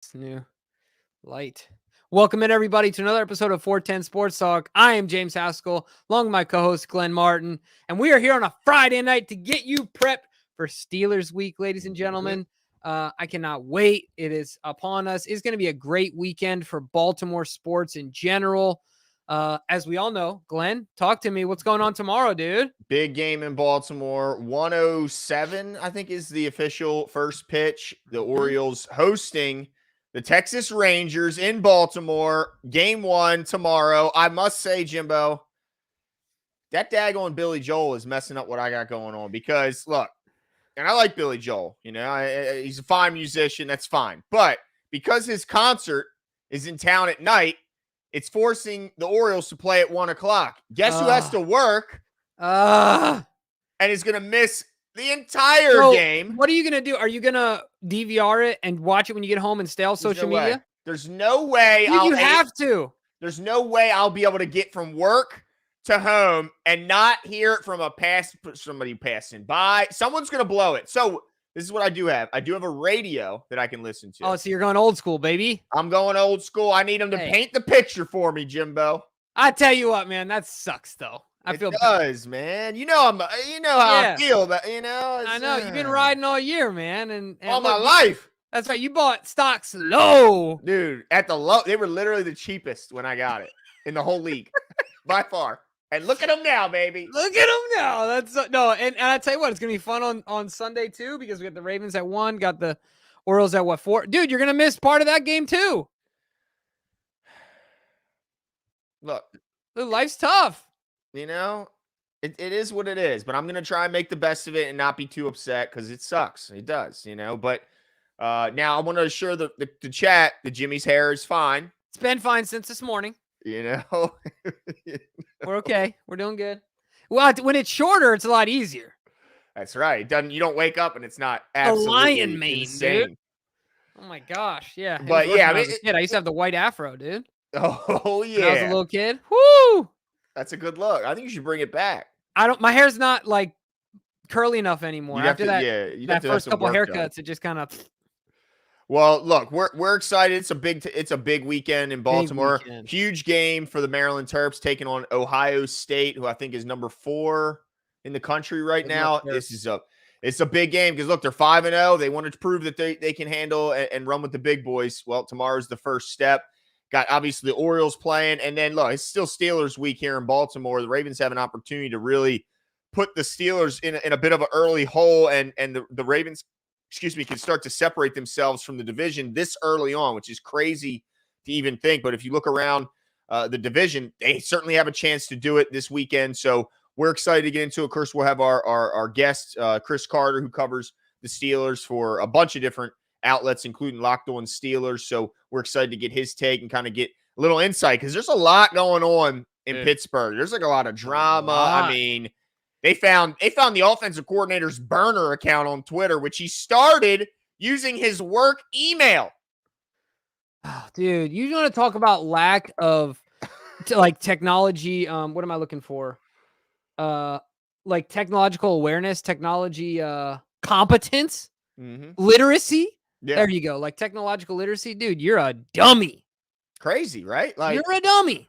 It's new light. Welcome in, everybody, to another episode of 410 Sports Talk. I am James Haskell, along with my co-host Glenn Martin, and we are here on a Friday night to get you prepped for Steelers Week, ladies and gentlemen. I cannot wait. It is upon us. It's going to be a great weekend for Baltimore sports in general. As we all know, Glenn, talk to me. What's going on tomorrow, dude? Big game in Baltimore. 107, I think, is the official first pitch. The Orioles hosting the Texas Rangers in Baltimore. Game 1 tomorrow. I must say, Jimbo, that daggone Billy Joel is messing up what I got going on because, look, and I like Billy Joel. You know, he's a fine musician. That's fine. But because his concert is in town at night, it's forcing the Orioles to play at 1 o'clock. Guess who has to work? And is going to miss the entire game. What are you going to do? Are you going to DVR it and watch it when you get home and stay off social media? There's no way. Dude, you have to. There's no way I'll be able to get from work to home and not hear it from somebody passing by. Someone's going to blow it. So this is what I do have. I do have a radio that I can listen to. Oh, so you're going old school, baby. I'm going old school. I need them to paint the picture for me, Jimbo. I tell you what, man, that sucks though. It does, man. You know how I feel, but I know you've been riding all year, man, and all my life. That's right. You bought stocks low, dude. At the low, they were literally the cheapest when I got it in the whole league, by far. And look at them now, baby. Look at them now. That's no, and I tell you what, it's gonna be fun on Sunday too because we got the Ravens at 1, got the Orioles at 4. Dude, you're gonna miss part of that game too. Look, life's tough. You know, it is what it is. But I'm gonna try and make the best of it and not be too upset because it sucks. It does, you know. But now I want to assure the chat that Jimmy's hair is fine. It's been fine since this morning. You know, we're okay. We're doing good. Well, when it's shorter, it's a lot easier. That's right. You don't wake up and it's not absolutely a lion mane, insane. Dude. Oh my gosh, yeah. But yeah, I used to have the white afro, dude. Oh yeah. When I was a little kid. Woo! That's a good look. I think you should bring it back. My hair's not like curly enough anymore. After that, that first couple haircuts, it just kind of. Well, look, we're excited. It's a big weekend in Baltimore. Huge game for the Maryland Terps taking on Ohio State, who I think is number 4 in the country right now. It's a big game because look, they're 5-0. They wanted to prove that they can handle and run with the big boys. Well, tomorrow's the first step. Got obviously the Orioles playing, and then look, it's still Steelers week here in Baltimore. The Ravens have an opportunity to really put the Steelers in a bit of an early hole, and the Ravens, can start to separate themselves from the division this early on, which is crazy to even think. But if you look around the division, they certainly have a chance to do it this weekend. So we're excited to get into it. Of course, we'll have our guest, Chris Carter, who covers the Steelers for a bunch of different outlets, including Locked On Steelers. So we're excited to get his take and kind of get a little insight because there's a lot going on in Pittsburgh. There's like a lot of drama. I mean, they found the offensive coordinator's burner account on Twitter, which he started using his work email. Oh, dude, you want to talk about lack of technology? What am I looking for? Like technological awareness, technology competence, literacy. Yeah. There you go. Like technological literacy, dude, you're a dummy. Crazy, right? Like you're a dummy.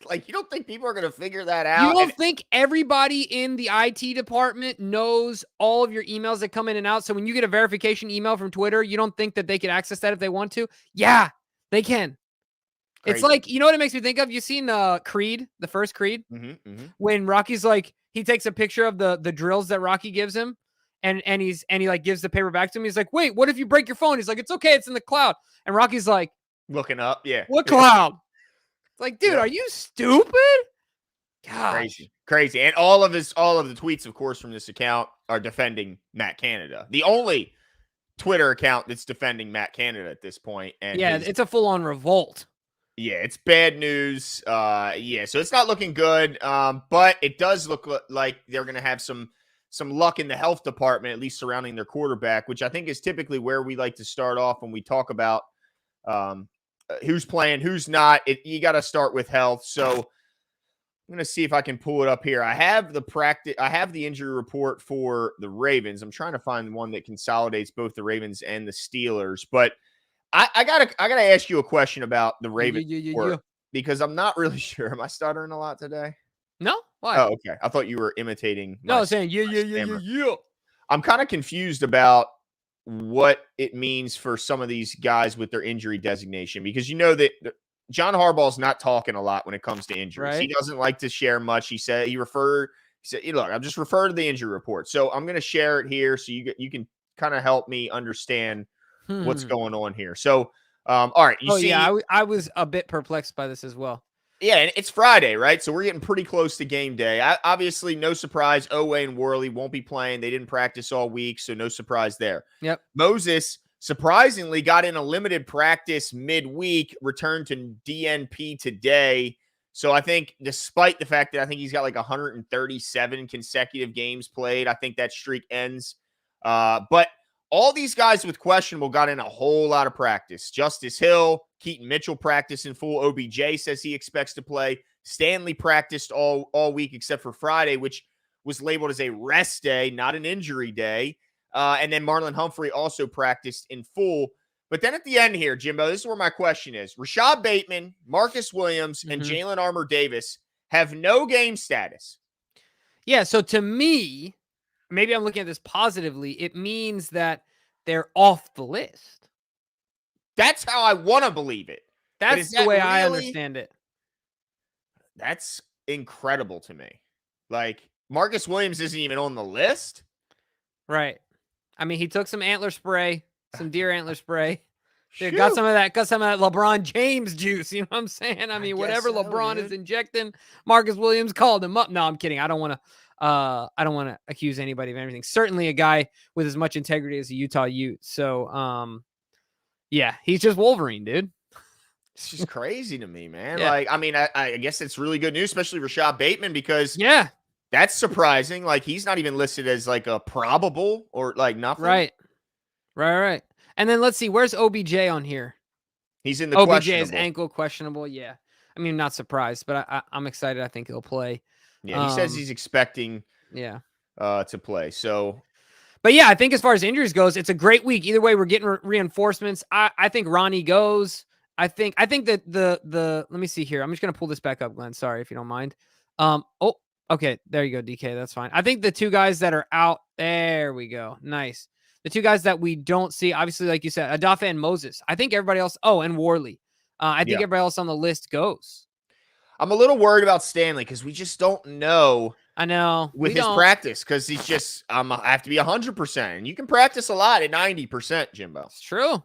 Like you don't think people are going to figure that out? You don't think everybody in the IT department knows all of your emails that come in and out? So when you get a verification email from Twitter, you don't think that they could access that if they want to? Yeah, they can. Crazy. It's like, you know what it makes me think of? You seen Creed, the first Creed? When Rocky's like, he takes a picture of the drills that Rocky gives him. And he like gives the paper back to him. He's like, wait, what if you break your phone? He's like, it's okay, it's in the cloud. And Rocky's like, looking up, yeah. What cloud? It's like, dude, are you stupid? Gosh. Crazy. And all of the tweets, of course, from this account are defending Matt Canada. The only Twitter account that's defending Matt Canada at this point. And it's a full-on revolt. Yeah, it's bad news. So it's not looking good. But it does look like they're going to have some luck in the health department, at least surrounding their quarterback, which I think is typically where we like to start off when we talk about who's playing, who's not. You got to start with health. So I'm going to see if I can pull it up here. I have the injury report for the Ravens. I'm trying to find one that consolidates both the Ravens and the Steelers. But I gotta ask you a question about the Ravens Yeah. because I'm not really sure. Am I stuttering a lot today? No? Why? Oh, okay. I thought you were imitating No, my saying stammer. yeah. I'm kind of confused about what it means for some of these guys with their injury designation because you know that John Harbaugh's not talking a lot when it comes to injuries. He Right. doesn't like to share much. He said, look, I'm just referring to the injury report. So I'm going to share it here so you can kind of help me understand what's going on here. So, all right, you see, yeah, I was a bit perplexed by this as well. yeah, and it's Friday, right? So we're getting pretty close to game day. Obviously, no surprise. Owe and Worley won't be playing. They didn't practice all week, so no surprise there. Yep. Moses surprisingly got in a limited practice midweek, returned to DNP today. So I think despite the fact that I think he's got like 137 consecutive games played, I think that streak ends. But all these guys with questionable got in a whole lot of practice. Justice Hill, Keaton Mitchell practiced in full. OBJ says he expects to play. Stanley practiced all week except for Friday, which was labeled as a rest day, not an injury day. And then Marlon Humphrey also practiced in full. But then at the end here, Jimbo, this is where my question is. Rashad Bateman, Marcus Williams, and Jalen Armour-Davis have no game status. Yeah, so to me, maybe I'm looking at this positively. It means that they're off the list. That's how I want to believe it. That's the way I understand it. That's incredible to me. Like, Marcus Williams isn't even on the list. Right. I mean, he took some antler spray, some deer antler spray. Dude, got some of that LeBron James juice. You know what I'm saying? I mean, whatever LeBron is injecting, Marcus Williams called him up. No, I'm kidding. I don't want to accuse anybody of anything. Certainly a guy with as much integrity as a Utah Ute. So, yeah, he's just Wolverine, dude. It's just crazy to me, man. Yeah. Like, I mean, I guess it's really good news, especially Rashad Bateman, because yeah, that's surprising. Like, he's not even listed as like a probable or like nothing. Right. And then let's see, where's OBJ on here? He's in the OBJ's ankle questionable. Yeah. I mean, not surprised, but I'm excited. I think he'll play. Yeah, he says he's expecting to play. So, but yeah, I think as far as injuries goes, it's a great week. Either way, we're getting reinforcements. I think Ronnie goes. I think that the let me see here. I'm just gonna pull this back up, Glenn. Sorry if you don't mind. Okay, there you go, DK. That's fine. I think the two guys that are out, there we go. Nice. The two guys that we don't see, obviously, like you said, Adafe and Moses. I think everybody else. Oh, and Worley. I think everybody else on the list goes. I'm a little worried about Stanley because we just don't know. I know with his practice because he's just I have to be 100%. And you can practice a lot at 90%, Jimbo. It's true.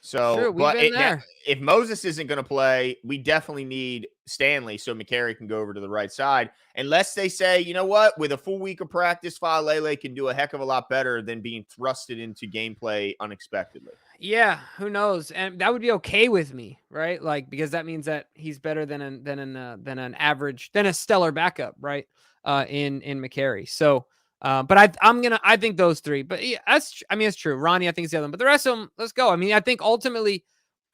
So, but if Moses isn't going to play, we definitely need Stanley so McCary can go over to the right side. Unless they say, you know what, with a full week of practice, Faalele can do a heck of a lot better than being thrusted into gameplay unexpectedly. Yeah, who knows? And that would be okay with me, right? Like, because that means that he's better than a stellar backup, right? In McCary. So, but I think those three. But yeah, it's true. Ronnie, I think is the other one. But the rest of them, let's go. I mean, I think ultimately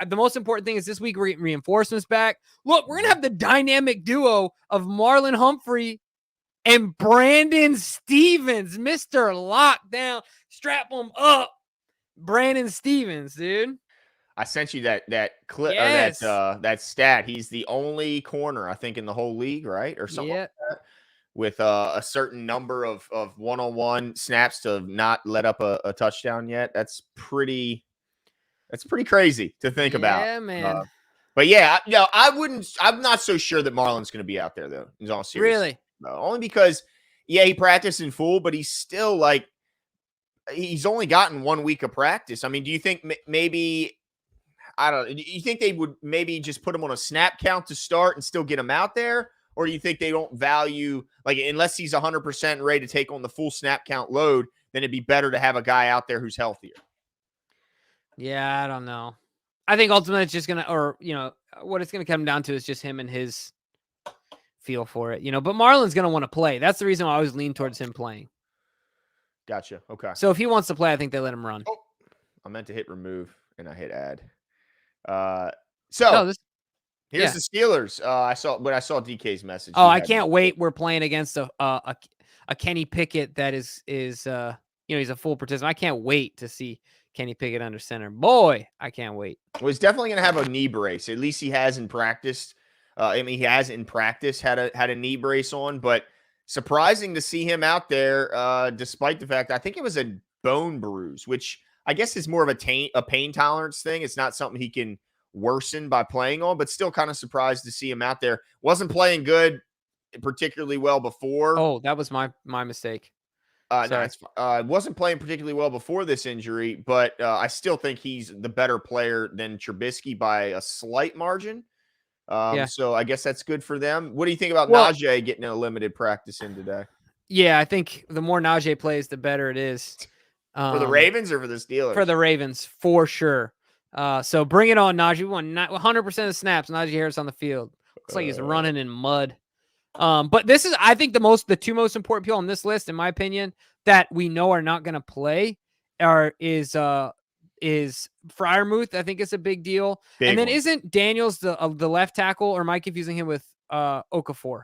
the most important thing is this week we're getting reinforcements back. Look, we're gonna have the dynamic duo of Marlon Humphrey and Brandon Stevens, Mr. Lockdown. Strap them up. Brandon Stevens, dude. I sent you that clip or that stat. He's the only corner, I think, in the whole league, right? Or something like that. With a certain number of one-on-one snaps to not let up a touchdown yet. That's pretty crazy to think about. Yeah, man. But yeah, I'm not so sure that Marlon's going to be out there though. In all seriousness. Really? No, only because he practiced in full, but he's still like he's only gotten 1 week of practice. I mean, do you think maybe I don't know. Do you think they would maybe just put him on a snap count to start and still get him out there? Or do you think they don't value, like, unless he's 100% ready to take on the full snap count load, then it'd be better to have a guy out there who's healthier? Yeah, I don't know. I think ultimately it's just going to, what it's going to come down to is just him and his feel for it, But Marlon's going to want to play. That's the reason why I always lean towards him playing. Gotcha. Okay. So if he wants to play, I think they let him run. Oh, I meant to hit remove, and I hit add. Here's the Steelers. I saw DK's message. Oh, I can't wait. We're playing against a Kenny Pickett that is he's a full participant. I can't wait to see Kenny Pickett under center. Boy, I can't wait. Well, he's definitely going to have a knee brace. At least he has in practice. He has in practice had a knee brace on, but surprising to see him out there, despite the fact I think it was a bone bruise, which I guess is more of a pain tolerance thing. It's not something he can worsen by playing on, but still kind of surprised to see him out there. Wasn't playing good, particularly well before. Oh, that was my mistake. No, wasn't playing particularly well before this injury, but I still think he's the better player than Trubisky by a slight margin. So I guess that's good for them. What do you think about Najee getting a limited practice in today? Yeah, I think the more Najee plays, the better it is. For the Ravens or for the Steelers? For the Ravens, for sure. So bring it on, Najee. We won 100% of snaps. Najee Harris on the field. Looks like he's running in mud. But this is, I think, the two most important people on this list, in my opinion, that we know are not going to play is Freiermuth. I think it's a big deal. And then isn't Daniels the left tackle, or am I confusing him with Okafor?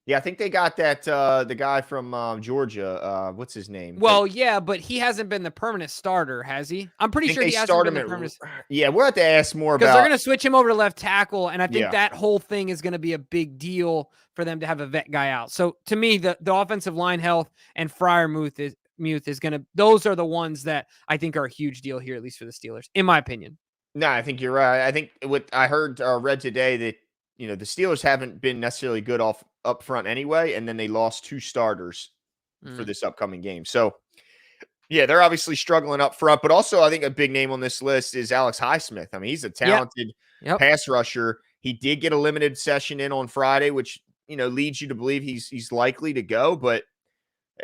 Yeah, I think they got that the guy from Georgia. What's his name? Well, yeah, but he hasn't been the permanent starter, has he? I'm pretty sure he hasn't been the permanent. Yeah, we'll have to ask more about, because they're going to switch him over to left tackle, and I think that whole thing is going to be a big deal for them to have a vet guy out. So to me, the offensive line health and Freiermuth is going to. Those are the ones that I think are a huge deal here, at least for the Steelers, in my opinion. No, I think you're right. I think what I heard read today that the Steelers haven't been necessarily good up front anyway, and then they lost 2 starters for this upcoming game. So, yeah, they're obviously struggling up front, but also I think a big name on this list is Alex Highsmith. I mean, he's a talented pass rusher. He did get a limited session in on Friday, which, leads you to believe he's likely to go, but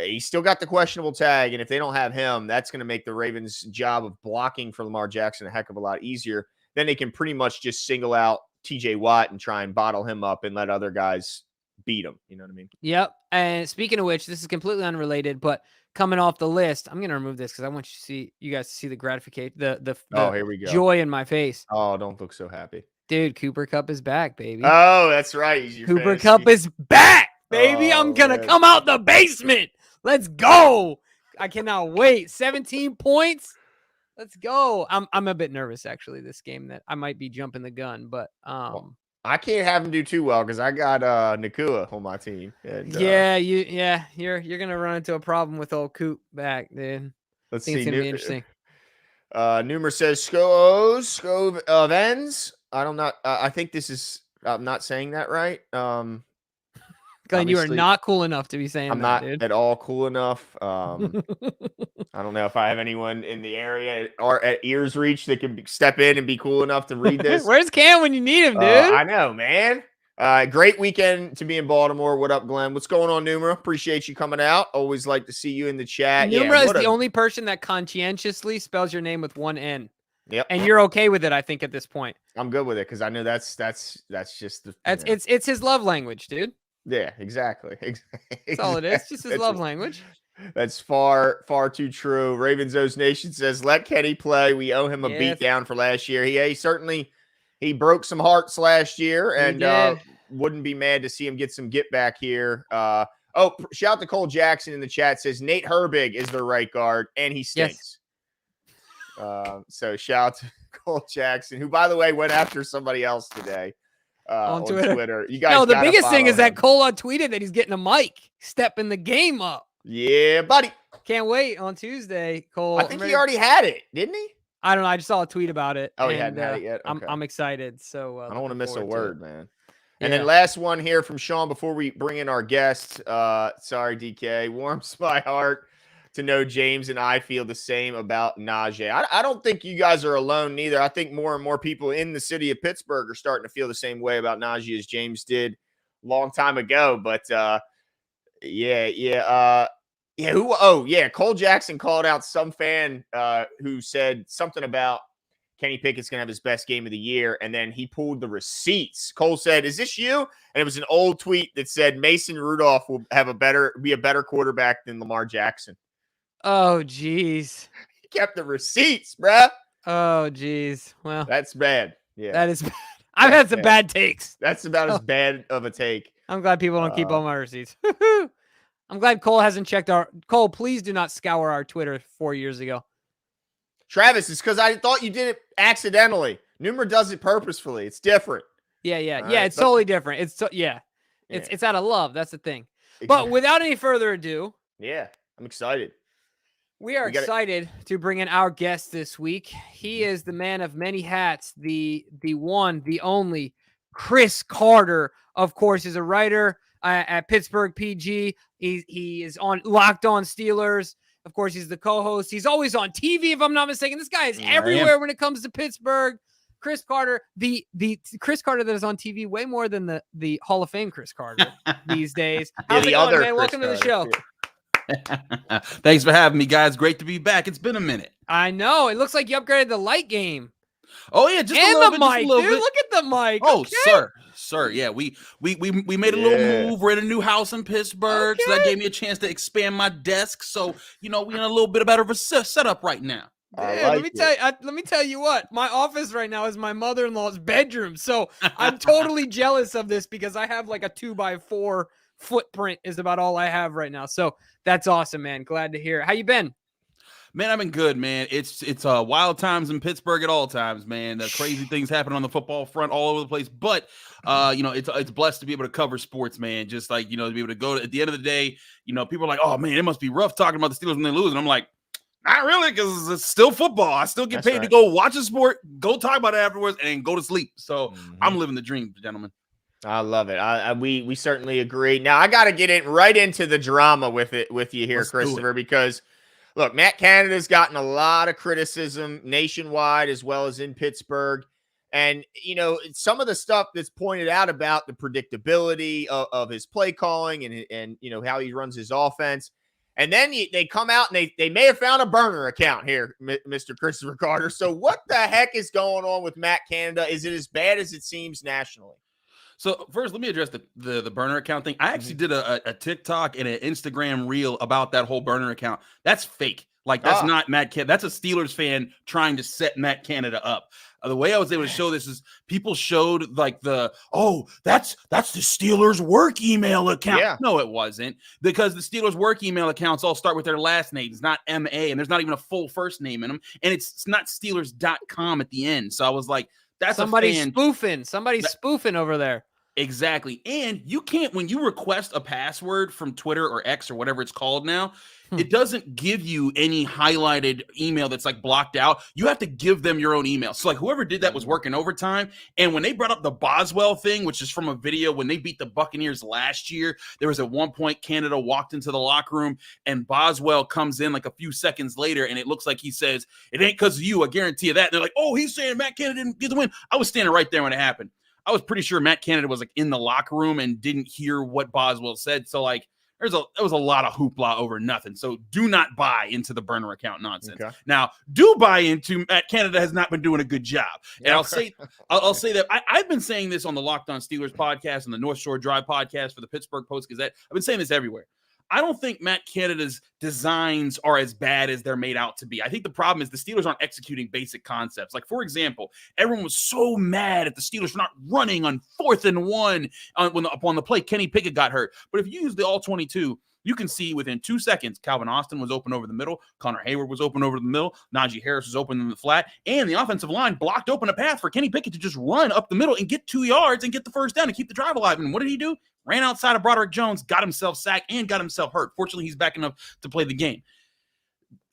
he's still got the questionable tag, and if they don't have him, that's going to make the Ravens' job of blocking for Lamar Jackson a heck of a lot easier. Then they can pretty much just single out TJ Watt and try and bottle him up and let other guys beat him. You know what I mean? Yep. And speaking of which, this is completely unrelated, but coming off the list, I'm going to remove this because I want you guys to see the gratification, the here we go. Joy in my face. Oh, don't look so happy. Dude, Cooper Kupp is back, baby. Oh, that's right. Cooper Kupp is back, baby. I'm going to come out the basement. Let's go. I cannot wait. 17 points. Let's go. I'm a bit nervous, actually, this game, that I might be jumping the gun, but I can't have him do too well because I got Nakua on my team. And, you're gonna run into a problem with old Coop back, dude. Let's see. It's gonna be interesting. Numer says Scove Ends. I think this is. I'm not saying that right. Glenn, you are not cool enough to be saying I'm that, not dude. at all cool enough. I don't know if I have anyone in the area or at ear's reach that can step in and be cool enough to read this. Where's Cam when you need him, dude? I know, man. Great weekend to be in Baltimore. What up, Glenn? What's going on, Numera? Appreciate you coming out. Always like to see you in the chat. Numera is the only person that conscientiously spells your name with one N. Yep. And you're okay with it, I think, at this point. I'm good with it because I know that's just the. It's his love language, dude. Yeah, exactly. That's all it is. Just his love language. That's far too true. Ravens O's Nation says, let Kenny play. We owe him a beatdown for last year. He certainly broke some hearts last year, and wouldn't be mad to see him get some get back here. Shout out to Cole Jackson in the chat, says Nate Herbig is their right guard, and he stinks. Yes. So shout out to Cole Jackson, who, by the way, went after somebody else today. On Twitter. You guys. No, the biggest thing is that Cole tweeted that he's getting a mic, stepping the game up. Yeah, buddy. Can't wait on Tuesday, Cole. I think he already had it, didn't he? I don't know. I just saw a tweet about it. Oh, he hadn't had it yet. Okay. I'm excited. So I don't want to miss a word, man. And then last one here from Sean before we bring in our guest. Sorry, DK. Warms my heart to know James and I feel the same about Najee. I don't think you guys are alone neither. I think more and more people in the city of Pittsburgh are starting to feel the same way about Najee as James did a long time ago. But Cole Jackson called out some fan who said something about Kenny Pickett's going to have his best game of the year, and then he pulled the receipts. Cole said, is this you? And it was an old tweet that said Mason Rudolph will be a better quarterback than Lamar Jackson. Oh, geez. He kept the receipts, bruh. Oh, geez. Well, that's bad. Yeah. That is bad. I've had some bad takes. That's about as bad of a take. I'm glad people don't keep all my receipts. I'm glad Cole hasn't checked Cole, please do not scour our Twitter 4 years ago. Travis, it's because I thought you did it accidentally. Numer does it purposefully. It's different. Yeah. Right? It's totally different. It's out of love. That's the thing. But without any further ado, I'm excited. We are excited to bring in our guest this week. He is the man of many hats, the one, the only, Chris Carter. Of course, is a writer at Pittsburgh PG. He is on Locked On Steelers. Of course, he's the co-host. He's always on TV, if I'm not mistaken. This guy is everywhere when it comes to Pittsburgh. Chris Carter, the Chris Carter that is on TV way more than the Hall of Fame Chris Carter these days. How's it going, man? Welcome to the show. Thanks for having me, guys. Great to be back. It's been a minute. I know. It looks like you upgraded the light game. Oh yeah, just and a little the bit, mic, dude. Look at the mic. Oh, okay. sir. Yeah, we made a little move. We're in a new house in Pittsburgh, so that gave me a chance to expand my desk. So we're in a little bit better of a setup right now. Damn, let me tell you what. My office right now is my mother-in-law's bedroom, so I'm totally jealous of this because I have like a 2x4 footprint is about all I have right now. So that's awesome, man. Glad to hear it. How you been? Man, I've been good, man. It's wild times in Pittsburgh at all times, man. The crazy things happen on the football front all over the place. But it's blessed to be able to cover sports, man. Just like, to be able to go at the end of the day, people are like, oh man, it must be rough talking about the Steelers when they lose. And I'm like, not really, because it's still football. I still get paid to go watch a sport, go talk about it afterwards, and go to sleep. So I'm living the dream, gentlemen. I love it. We certainly agree. Now I got to get right into the drama with you here, Christopher, because look, Matt Canada's gotten a lot of criticism nationwide as well as in Pittsburgh. And, some of the stuff that's pointed out about the predictability of his play calling and how he runs his offense. And then they come out and they may have found a burner account here, Mr. Christopher Carter. So what the heck is going on with Matt Canada? Is it as bad as it seems nationally? So first, let me address the burner account thing. I actually did a TikTok and an Instagram reel about that whole burner account. That's fake. Like, that's not Matt Canada. That's a Steelers fan trying to set Matt Canada up. The way I was able to show this is people showed like that's the Steelers work email account. Yeah. No, it wasn't, because the Steelers work email accounts all start with their last names, not MA, and there's not even a full first name in them. And it's not Steelers.com at the end. So I was like, that's somebody spoofing. Somebody's spoofing over there. Exactly. And you can't, when you request a password from Twitter or X or whatever it's called now, it doesn't give you any highlighted email that's like blocked out. You have to give them your own email. So like whoever did that was working overtime. And when they brought up the Boswell thing, which is from a video when they beat the Buccaneers last year, there was at one point Canada walked into the locker room and Boswell comes in like a few seconds later and it looks like he says, "It ain't because of you, I guarantee you that." And they're like, "Oh, he's saying Matt Canada didn't get the win." I was standing right there when it happened. I was pretty sure Matt Canada was like in the locker room and didn't hear what Boswell said. So like there was a lot of hoopla over nothing. So do not buy into the burner account nonsense. Okay. Now, do buy into Matt Canada has not been doing a good job. And I'll say that I've been saying this on the Locked On Steelers podcast and the North Shore Drive podcast for the Pittsburgh Post-Gazette. I've been saying this everywhere. I don't think Matt Canada's designs are as bad as they're made out to be. I think the problem is the Steelers aren't executing basic concepts. Like, for example, everyone was so mad at the Steelers for not running on 4th and 1 upon the play. Kenny Pickett got hurt. But if you use the all-22, you can see within 2 seconds, Calvin Austin was open over the middle. Connor Hayward was open over the middle. Najee Harris was open in the flat. And the offensive line blocked open a path for Kenny Pickett to just run up the middle and get 2 yards and get the first down and keep the drive alive. And what did he do? Ran outside of Broderick Jones, got himself sacked, and got himself hurt. Fortunately, he's back enough to play the game.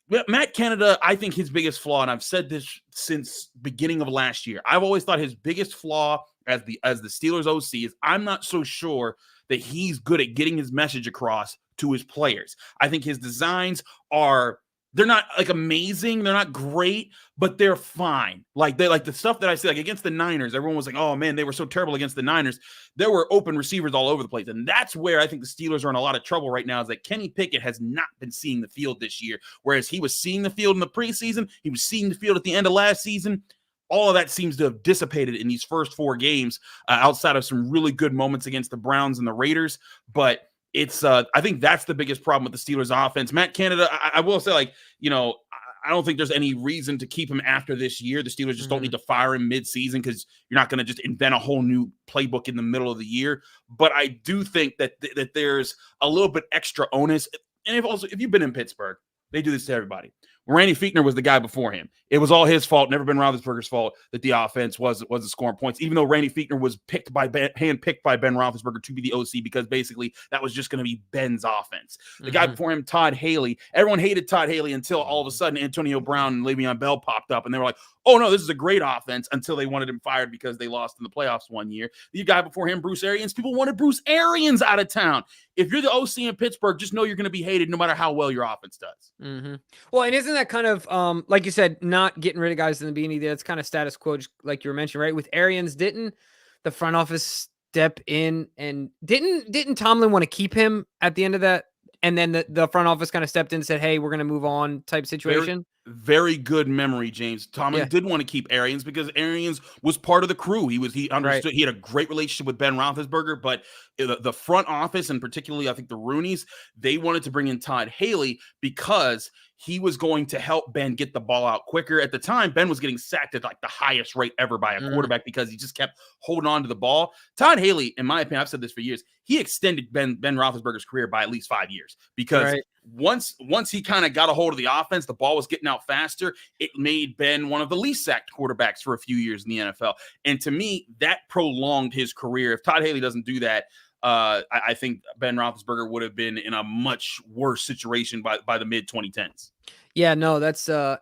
But Matt Canada, I think his biggest flaw, and I've said this since beginning of last year, I've always thought his biggest flaw as the Steelers OC is I'm not so sure that he's good at getting his message across to his players. I think his designs they're not like amazing. They're not great, but they're fine. Like they like the stuff that I see, like against the Niners, everyone was like, "Oh man, they were so terrible against the Niners." There were open receivers all over the place. And that's where I think the Steelers are in a lot of trouble right now, is that Kenny Pickett has not been seeing the field this year. Whereas he was seeing the field in the preseason, he was seeing the field at the end of last season. All of that seems to have dissipated in these first 4 games, outside of some really good moments against the Browns and the Raiders. But I think that's the biggest problem with the Steelers offense. Matt Canada, I will say, like, I don't think there's any reason to keep him after this year. The Steelers just don't need to fire him mid-season, because you're not going to just invent a whole new playbook in the middle of the year. But I do think that there's a little bit extra onus. And if you've been in Pittsburgh, they do this to everybody. Randy Fichtner was the guy before him. It was all his fault, never been Roethlisberger's fault that the offense wasn't scoring points, even though Randy Fichtner was handpicked by Ben Roethlisberger to be the OC because basically that was just going to be Ben's offense. The guy before him, Todd Haley, everyone hated Todd Haley until all of a sudden Antonio Brown and Le'Veon Bell popped up, and they were like, oh, no, this is a great offense, until they wanted him fired because they lost in the playoffs one year. The guy before him, Bruce Arians, people wanted Bruce Arians out of town. If you're the OC in Pittsburgh, just know you're going to be hated no matter how well your offense does. Well, and isn't that kind of, like you said, not getting rid of guys in the beginning there? It's kind of status quo, just like you were mentioning, right? With Arians, didn't the front office step in, and didn't Tomlin want to keep him at the end of that? And then the front office kind of stepped in and said, hey, we're going to move on type situation. Very good memory, James. Tomlin did want to keep Arians because Arians was part of the crew. He understood. He had a great relationship with Ben Roethlisberger, but the front office, and particularly I think the Rooneys, they wanted to bring in Todd Haley because he was going to help Ben get the ball out quicker. At the time, Ben was getting sacked at like the highest rate ever by a quarterback because he just kept holding on to the ball. Todd Haley, in my opinion, I've said this for years, he extended Ben Roethlisberger's career by at least 5 years because once he kind of got a hold of the offense, the ball was getting out faster. It made Ben one of the least sacked quarterbacks for a few years in the NFL. And to me, that prolonged his career. If Todd Haley doesn't do that, I think Ben Roethlisberger would have been in a much worse situation by the mid 2010s. Yeah, no, that's it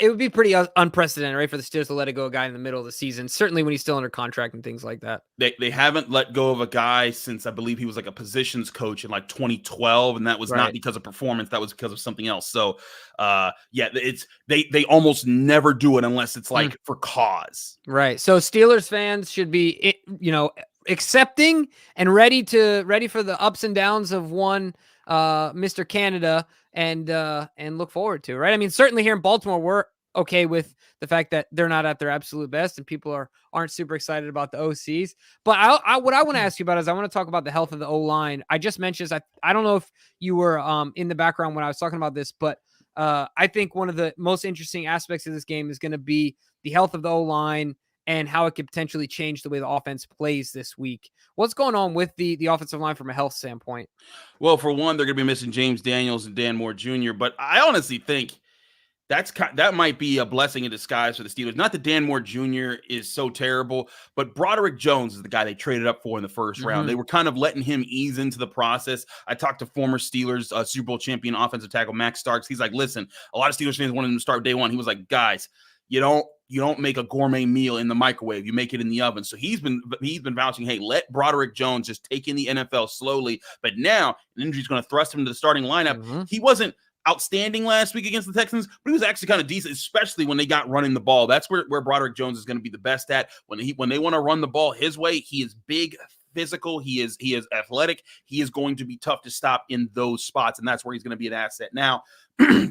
would be pretty unprecedented, right, for the Steelers to let it go a guy in the middle of the season, certainly when he's still under contract and things like that. They haven't let go of a guy since I believe he was like a positions coach in like 2012, and that was not because of performance, that was because of something else. So, it's they almost never do it unless it's like for cause. Right. So Steelers fans should be, accepting and ready for the ups and downs of one Mr. Canada and look forward to, right? I mean, certainly here in Baltimore, we're okay with the fact that they're not at their absolute best and people aren't super excited about the OCs. But what I want to ask you about is I want to talk about the health of the O-line. I just mentioned this. I don't know if you were in the background when I was talking about this, but I think one of the most interesting aspects of this game is going to be the health of the O-line and how it could potentially change the way the offense plays this week. What's going on with the offensive line from a health standpoint? Well, for one, they're going to be missing James Daniels and Dan Moore Jr., but I honestly think that might be a blessing in disguise for the Steelers. Not that Dan Moore Jr. is so terrible, but Broderick Jones is the guy they traded up for in the first round. They were kind of letting him ease into the process. I talked to former Steelers Super Bowl champion offensive tackle Max Starks. He's like, listen, a lot of Steelers fans wanted him to start day one. He was like, guys, you don't make a gourmet meal in the microwave. You make it in the oven. So he's been vouching, hey, let Broderick Jones just take in the NFL slowly. But now an injury is going to thrust him into the starting lineup. He wasn't outstanding last week against the Texans, but he was actually kind of decent, especially when they got running the ball. That's where Broderick Jones is going to be the best at. When they want to run the ball his way, he is big, physical, he is athletic. He is going to be tough to stop in those spots, and that's where he's going to be an asset. Now,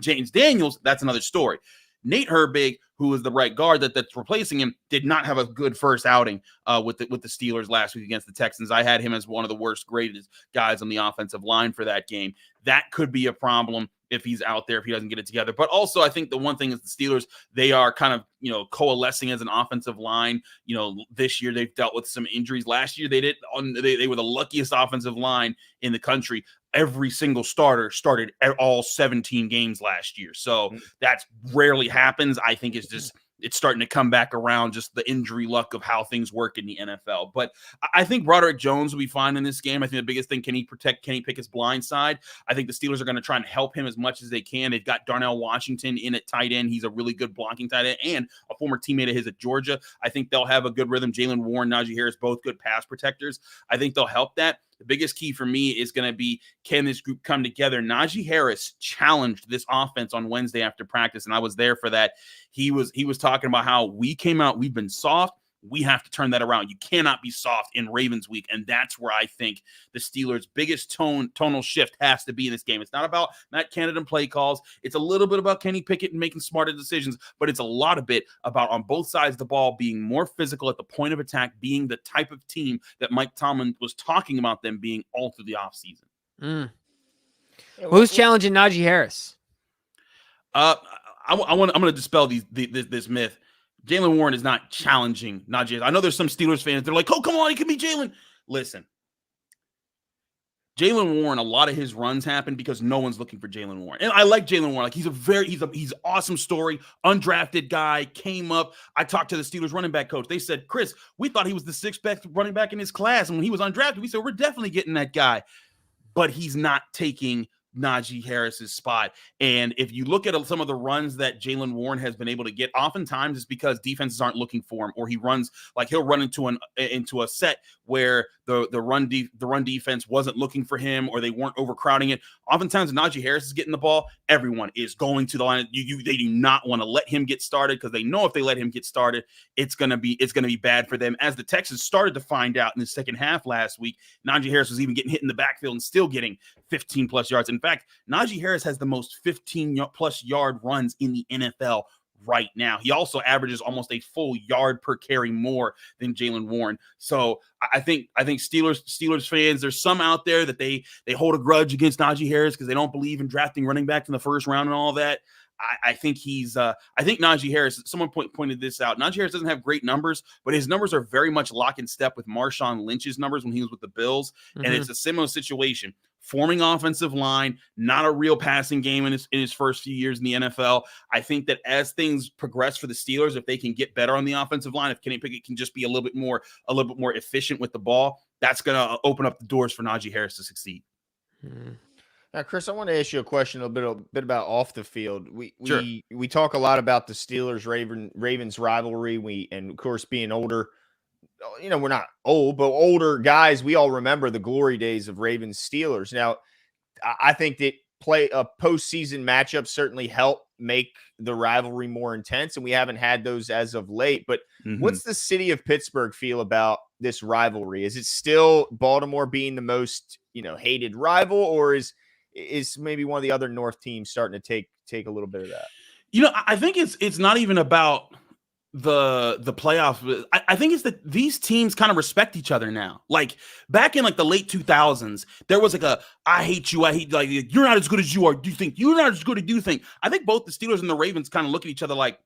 James Daniels, that's another story. Nate Herbig, who is the right guard that's replacing him, did not have a good first outing with the Steelers last week against the Texans. I had him as one of the worst graded guys on the offensive line for that game. That could be a problem if he's out there, if he doesn't get it together. But also, I think the one thing is the Steelers, they are kind of, coalescing as an offensive line. This year they've dealt with some injuries. Last year they were the luckiest offensive line in the country. Every single starter started all 17 games last year. So that rarely happens. I think it's starting to come back around, just the injury luck of how things work in the NFL. But I think Broderick Jones will be fine in this game. I think the biggest thing, can he pick his blind side? I think the Steelers are going to try and help him as much as they can. They've got Darnell Washington in at tight end. He's a really good blocking tight end and a former teammate of his at Georgia. I think they'll have a good rhythm. Jalen Warren, Najee Harris, both good pass protectors. I think they'll help that. The biggest key for me is going to be, can this group come together? Najee Harris challenged this offense on Wednesday after practice, and I was there for that. He was talking about how we came out, we've been soft. We have to turn that around. You cannot be soft in Ravens week. And that's where I think the Steelers' biggest tonal shift has to be in this game. It's not about Matt Canada and play calls. It's a little bit about Kenny Pickett and making smarter decisions, but it's a lot of bit about on both sides of the ball being more physical at the point of attack, being the type of team that Mike Tomlin was talking about them being all through the offseason. Who's challenging Najee Harris? I'm going to dispel this myth. Jalen Warren is not challenging Najee. I know there's some Steelers fans. They're like, oh, come on, he can be Jalen. Listen, Jaylen Warren, a lot of his runs happen because no one's looking for Jaylen Warren. And I like Jaylen Warren. Like he's awesome story, undrafted guy, came up. I talked to the Steelers running back coach. They said, Chris, we thought he was the sixth best running back in his class. And when he was undrafted, we said, we're definitely getting that guy. But he's not taking Najee Harris's spot. And if you look at some of the runs that Jaylen Warren has been able to get, oftentimes it's because defenses aren't looking for him, or he'll run into a set where the run defense wasn't looking for him, or they weren't overcrowding it. Oftentimes, Najee Harris is getting the ball. Everyone is going to the line. They do not want to let him get started, because they know if they let him get started, it's gonna be bad for them. As the Texans started to find out in the second half last week, Najee Harris was even getting hit in the backfield and still getting 15 plus yards. In fact, Najee Harris has the most 15 plus yard runs in the NFL right now. He also averages almost a full yard per carry more than Jaylen Warren. So I think Steelers fans, there's some out there that they hold a grudge against Najee Harris because they don't believe in drafting running backs in the first round and all that. I think Najee Harris, someone pointed this out. Najee Harris doesn't have great numbers, but his numbers are very much lock in step with Marshawn Lynch's numbers when he was with the Bills. Mm-hmm. And it's a similar situation. Forming offensive line, not a real passing game in his first few years in the NFL. I think that as things progress for the Steelers, if they can get better on the offensive line, if Kenny Pickett can just be a little bit more efficient with the ball, that's going to open up the doors for Najee Harris to succeed. Mm-hmm. Now, Chris, I want to ask you a question a bit about off the field. We talk a lot about the Steelers Ravens rivalry. And of course, being older, we're not old, but older guys, we all remember the glory days of Ravens Steelers. Now, I think that postseason matchups certainly help make the rivalry more intense, and we haven't had those as of late. But what's the city of Pittsburgh feel about this rivalry? Is it still Baltimore being the most, hated rival, or is maybe one of the other North teams starting to take a little bit of that? I think it's not even about the playoffs. I think it's that these teams kind of respect each other now. Like back in like the late 2000s, there was like I hate you, like you're not as good as you are. Do you think you're not as good as you think? I think both the Steelers and the Ravens kind of look at each other like,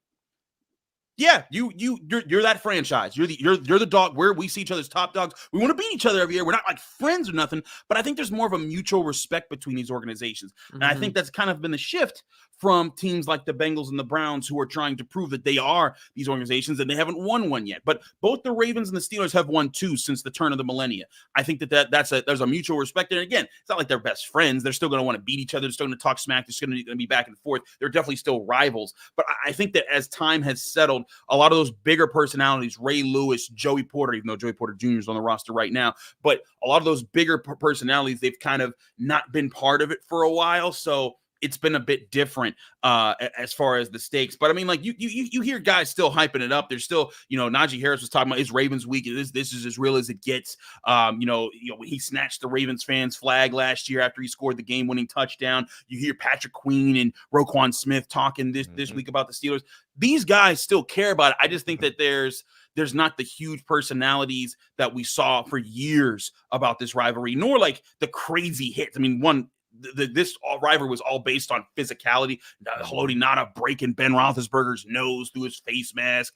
yeah, you're that franchise. You're the dog where we see each other's top dogs. We want to beat each other every year. We're not like friends or nothing, but I think there's more of a mutual respect between these organizations. Mm-hmm. And I think that's kind of been the shift from teams like the Bengals and the Browns, who are trying to prove that they are these organizations, and they haven't won one yet. But both the Ravens and the Steelers have won two since the turn of the millennia. I think there's a mutual respect there. And again, it's not like they're best friends. They're still going to want to beat each other. They're still going to talk smack. They're still going to be back and forth. They're definitely still rivals. But I think that as time has settled, a lot of those bigger personalities, Ray Lewis, Joey Porter, even though Joey Porter Jr. is on the roster right now, but a lot of those bigger personalities, they've kind of not been part of it for a while. So it's been a bit different as far as the stakes. But I mean, like you hear guys still hyping it up. There's still, Najee Harris was talking about his Ravens week. This is as real as it gets. He snatched the Ravens fans flag last year after he scored the game-winning touchdown. You hear Patrick Queen and Roquan Smith talking this week about the Steelers. These guys still care about it. I just think that there's not the huge personalities that we saw for years about this rivalry, nor like the crazy hits. I mean, this rivalry was all based on physicality. Haloti Ngata breaking Ben Roethlisberger's nose through his face mask.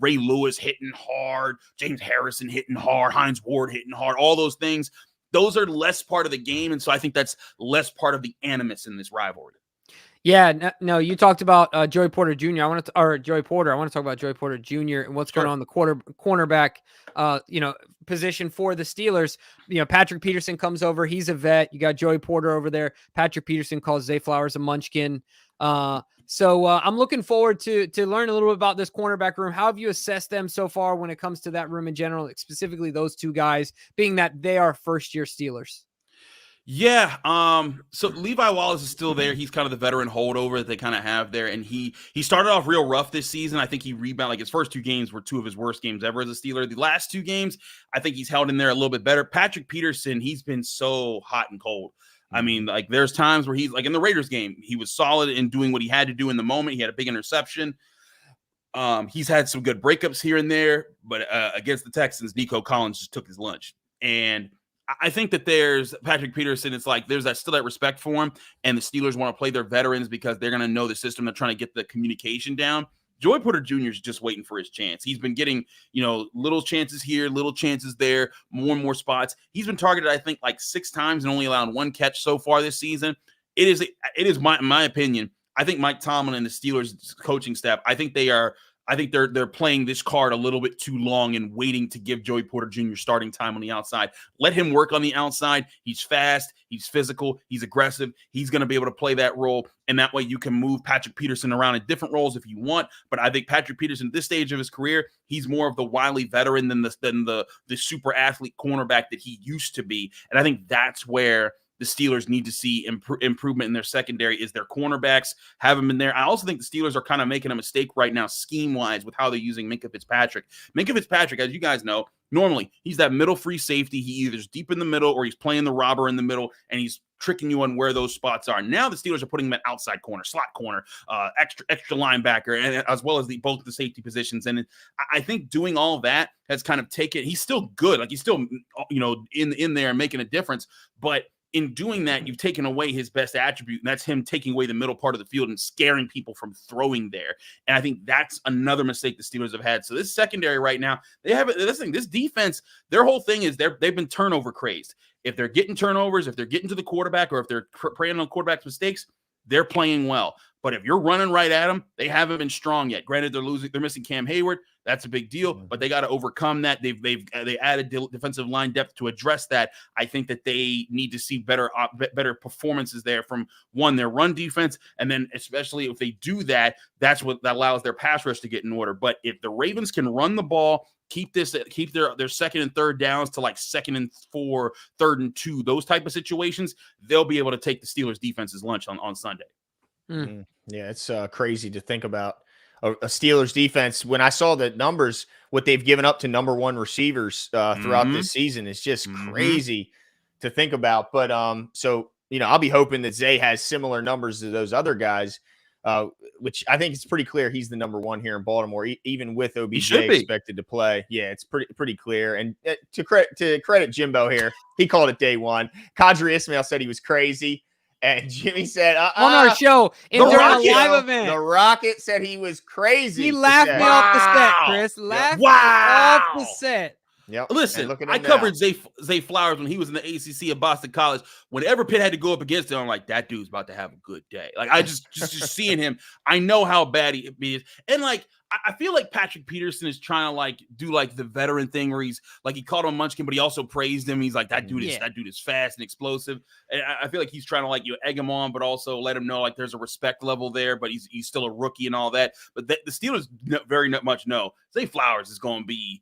Ray Lewis hitting hard. James Harrison hitting hard. Hines Ward hitting hard. All those things. Those are less part of the game, and so I think that's less part of the animus in this rivalry. Yeah, no, you talked about Joey Porter Jr. I want to talk about Joey Porter Jr. and what's going on in the cornerback, position for the Steelers. Patrick Peterson comes over. He's a vet. You got Joey Porter over there. Patrick Peterson calls Zay Flowers a munchkin. So I'm looking forward to learn a little bit about this cornerback room. How have you assessed them so far when it comes to that room in general, specifically those two guys, being that they are first-year Steelers? Yeah. So Levi Wallace is still there. He's kind of the veteran holdover that they kind of have there. And he started off real rough this season. I think he rebounded. Like his first two games were two of his worst games ever as a Steeler. The last two games, I think he's held in there a little bit better. Patrick Peterson, he's been so hot and cold. I mean, like there's times where he's like in the Raiders game, he was solid in doing what he had to do in the moment. He had a big interception. He's had some good breakups here and there, but against the Texans, Nico Collins just took his lunch. And I think that there's Patrick Peterson. It's like there's still that respect for him, and the Steelers want to play their veterans because they're going to know the system. They're trying to get the communication down. Joey Porter Jr. is just waiting for his chance. He's been getting, little chances here, little chances there, more and more spots. He's been targeted, I think, like 6 times and only allowed 1 catch so far this season. It is my opinion. I think Mike Tomlin and the Steelers coaching staff, I think they're playing this card a little bit too long and waiting to give Joey Porter Jr. starting time on the outside. Let him work on the outside. He's fast. He's physical. He's aggressive. He's going to be able to play that role, and that way you can move Patrick Peterson around in different roles if you want. But I think Patrick Peterson, at this stage of his career, he's more of the wily veteran than the super athlete cornerback that he used to be. And I think that's where the Steelers need to see improvement in their secondary is their cornerbacks haven't been there. I also think the Steelers are kind of making a mistake right now scheme-wise with how they're using Minkah Fitzpatrick. Minkah Fitzpatrick, as you guys know, normally he's that middle free safety. He either's deep in the middle or he's playing the robber in the middle, and he's tricking you on where those spots are. Now the Steelers are putting him at outside corner, slot corner, extra linebacker, and as well as both the safety positions. And I think doing all of that has kind of taken – he's still good. Like he's still, in there and making a difference. But in doing that, you've taken away his best attribute, and that's him taking away the middle part of the field and scaring people from throwing there. And I think that's another mistake the Steelers have had. So this secondary right now, this defense, their whole thing is they've been turnover crazed. If they're getting turnovers, if they're getting to the quarterback, or if they're preying on quarterback's mistakes, they're playing well. But if you're running right at them, they haven't been strong yet. Granted, they're missing Cam Hayward. That's a big deal, but they got to overcome that. They added defensive line depth to address that. I think that they need to see better performances there from their run defense, and then especially if they do that, that allows their pass rush to get in order. But if the Ravens can run the ball, keep their 2nd and 3rd downs to like 2nd and 4, 3rd and 2, those type of situations, they'll be able to take the Steelers defense's lunch on Sunday. Yeah, it's crazy to think about a Steelers defense. When I saw the numbers, what they've given up to number 1 receivers throughout this season is just crazy to think about. But so I'll be hoping that Zay has similar numbers to those other guys, which I think it's pretty clear he's the number 1 here in Baltimore, even with OBJ expected to play. Yeah, it's pretty clear. And to credit Jimbo here, he called it day 1. Kadri Ismail said he was crazy. And Jimmy said, on our show, during a live event, the Rocket said he was crazy. He laughed me off the set, Chris. Laughed me off the set. Yep. Listen, I covered Zay Flowers when he was in the ACC at Boston College. Whenever Pitt had to go up against him, I'm like, that dude's about to have a good day. Like, I just seeing him, I know how bad he is. And like, I feel like Patrick Peterson is trying to do the veteran thing where he's like, he called him Munchkin, but he also praised him. He's like, that dude is fast and explosive. And I feel like he's trying to egg him on, but also let him know there's a respect level there, but he's still a rookie and all that. But the Steelers very much know Zay Flowers is going to be,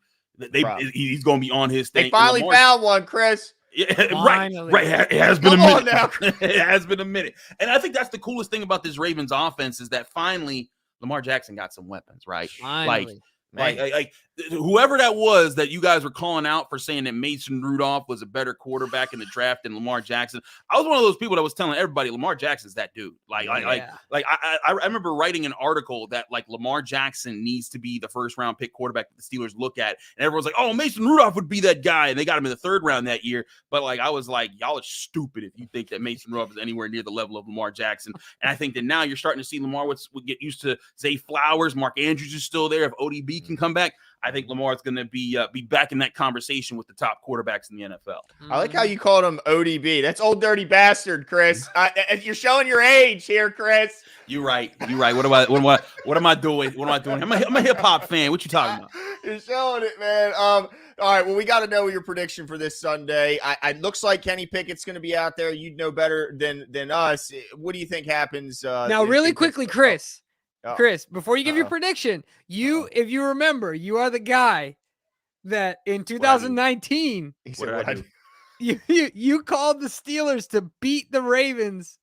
he's going to be on his thing. They finally found one, Chris. Yeah, right. It has been a minute now. It has been a minute. And I think that's the coolest thing about this Ravens offense is that finally Lamar Jackson got some weapons, right? Finally. Like whoever that was that you guys were calling out for saying that Mason Rudolph was a better quarterback in the draft than Lamar Jackson. I was one of those people that was telling everybody Lamar Jackson's that dude. I remember writing an article that Lamar Jackson needs to be the 1st round pick quarterback that the Steelers look at, and everyone's like, "Oh, Mason Rudolph would be that guy," and they got him in the 3rd round that year. But I was like, y'all are stupid if you think that Mason Rudolph is anywhere near the level of Lamar Jackson. And I think that now you're starting to see Lamar would get used to Zay Flowers, Mark Andrews is still there. If ODB can come back, I think Lamar's going to be back in that conversation with the top quarterbacks in the NFL. I like how you called him ODB. That's old dirty bastard, Chris. You're showing your age here, Chris. You're right. What am I doing? I'm a hip hop fan. What you talking about? You're showing it, man. All right. Well, we got to know your prediction for this Sunday. It looks like Kenny Pickett's going to be out there. You'd know better than us. What do you think happens? Now, really quickly, Chris. Chris, before you give your prediction, if you remember, you are the guy that in 2019, you called the Steelers to beat the Ravens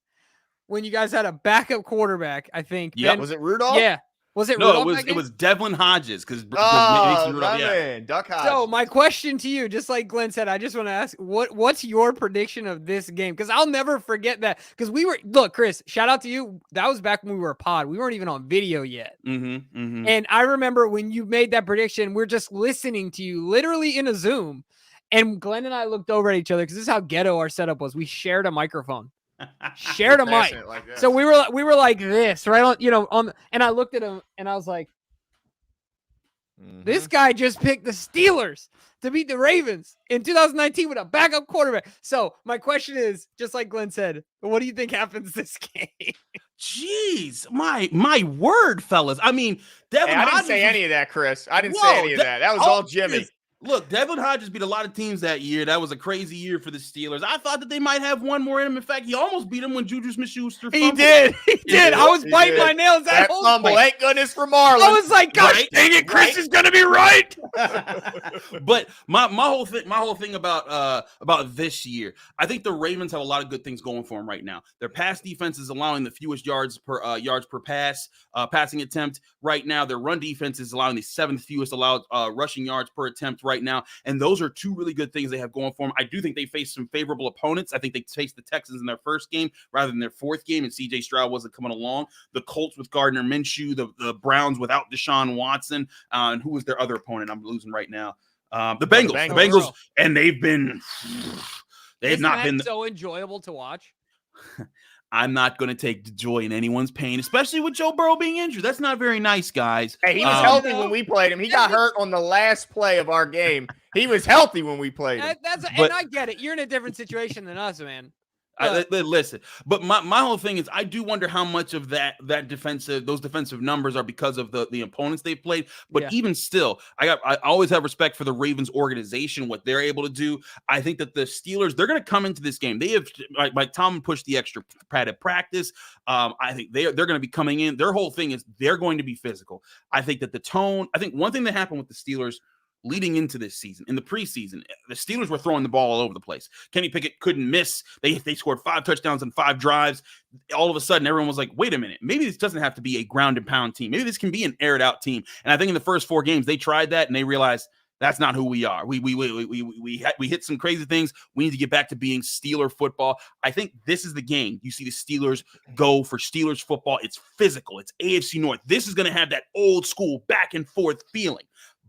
when you guys had a backup quarterback, I think. Yeah, was it Rudolph? Yeah. Was it Rudolph? No, it was Devlin Hodges because Duck Hodges. So my question to you, just like Glenn said, I just want to ask, what's your prediction of this game? Because I'll never forget that. Because look, Chris, shout out to you. That was back when we were a pod. We weren't even on video yet. And I remember when you made that prediction, we're just listening to you literally in a Zoom. And Glenn and I looked over at each other because this is how ghetto our setup was. We shared a microphone. Shared a mic. So we were like this, right on, and I looked at him and I was like, This guy just picked the Steelers to beat the Ravens in 2019 with a backup quarterback. So my question is, just like Glenn said, what do you think happens this game? Jeez, my word, fellas. I mean, Devin I didn't Hodges say any of that, Chris. I didn't say any of that. That was all Jimmy. Look, Devin Hodges beat a lot of teams that year. That was a crazy year for the Steelers. I thought that they might have one more in him. In fact, he almost beat him when Juju Smith-Schuster fumbled. He did. I was biting my nails that whole fumble. fight. Thank goodness for Marlon. I was like, gosh dang it, Chris is gonna be right. But my whole thing about this year, I think the Ravens have a lot of good things going for them right now. Their pass defense is allowing the fewest yards per pass passing attempt right now. Their run defense is allowing the 7th fewest allowed rushing yards per attempt right now, and those are two really good things they have going for them. I do think they face some favorable opponents. I think they faced the Texans in their first game rather than their 4th game, and CJ Stroud wasn't coming along. The Colts with Gardner Minshew, the Browns without Deshaun Watson, and who was their other opponent? I'm losing right now. The Bengals. The Bengals, and they've not been so enjoyable to watch. I'm not going to take joy in anyone's pain, especially with Joe Burrow being injured. That's not very nice, guys. Hey, he was healthy when we played him. He got hurt on the last play of our game. He was healthy when we played him. And I get it. You're in a different situation than us, man. Listen, but my whole thing is I do wonder how much of those defensive numbers are because of the opponents they've played. But even still, I always have respect for the Ravens organization, what they're able to do. I think that the Steelers, they're going to come into this game. They have, like Tom pushed the extra padded practice. I think they're going to be coming in. Their whole thing is they're going to be physical. I think that the tone. I think one thing that happened with the Steelers leading into this season, in the preseason, the Steelers were throwing the ball all over the place. Kenny Pickett couldn't miss. They scored 5 touchdowns in 5 drives. All of a sudden, everyone was like, wait a minute, maybe this doesn't have to be a ground and pound team. Maybe this can be an aired out team. And I think in the first 4 games, they tried that and they realized that's not who we are. We hit some crazy things. We need to get back to being Steeler football. I think this is the game. You see the Steelers go for Steelers football. It's physical. It's AFC North. This is going to have that old school back and forth feeling.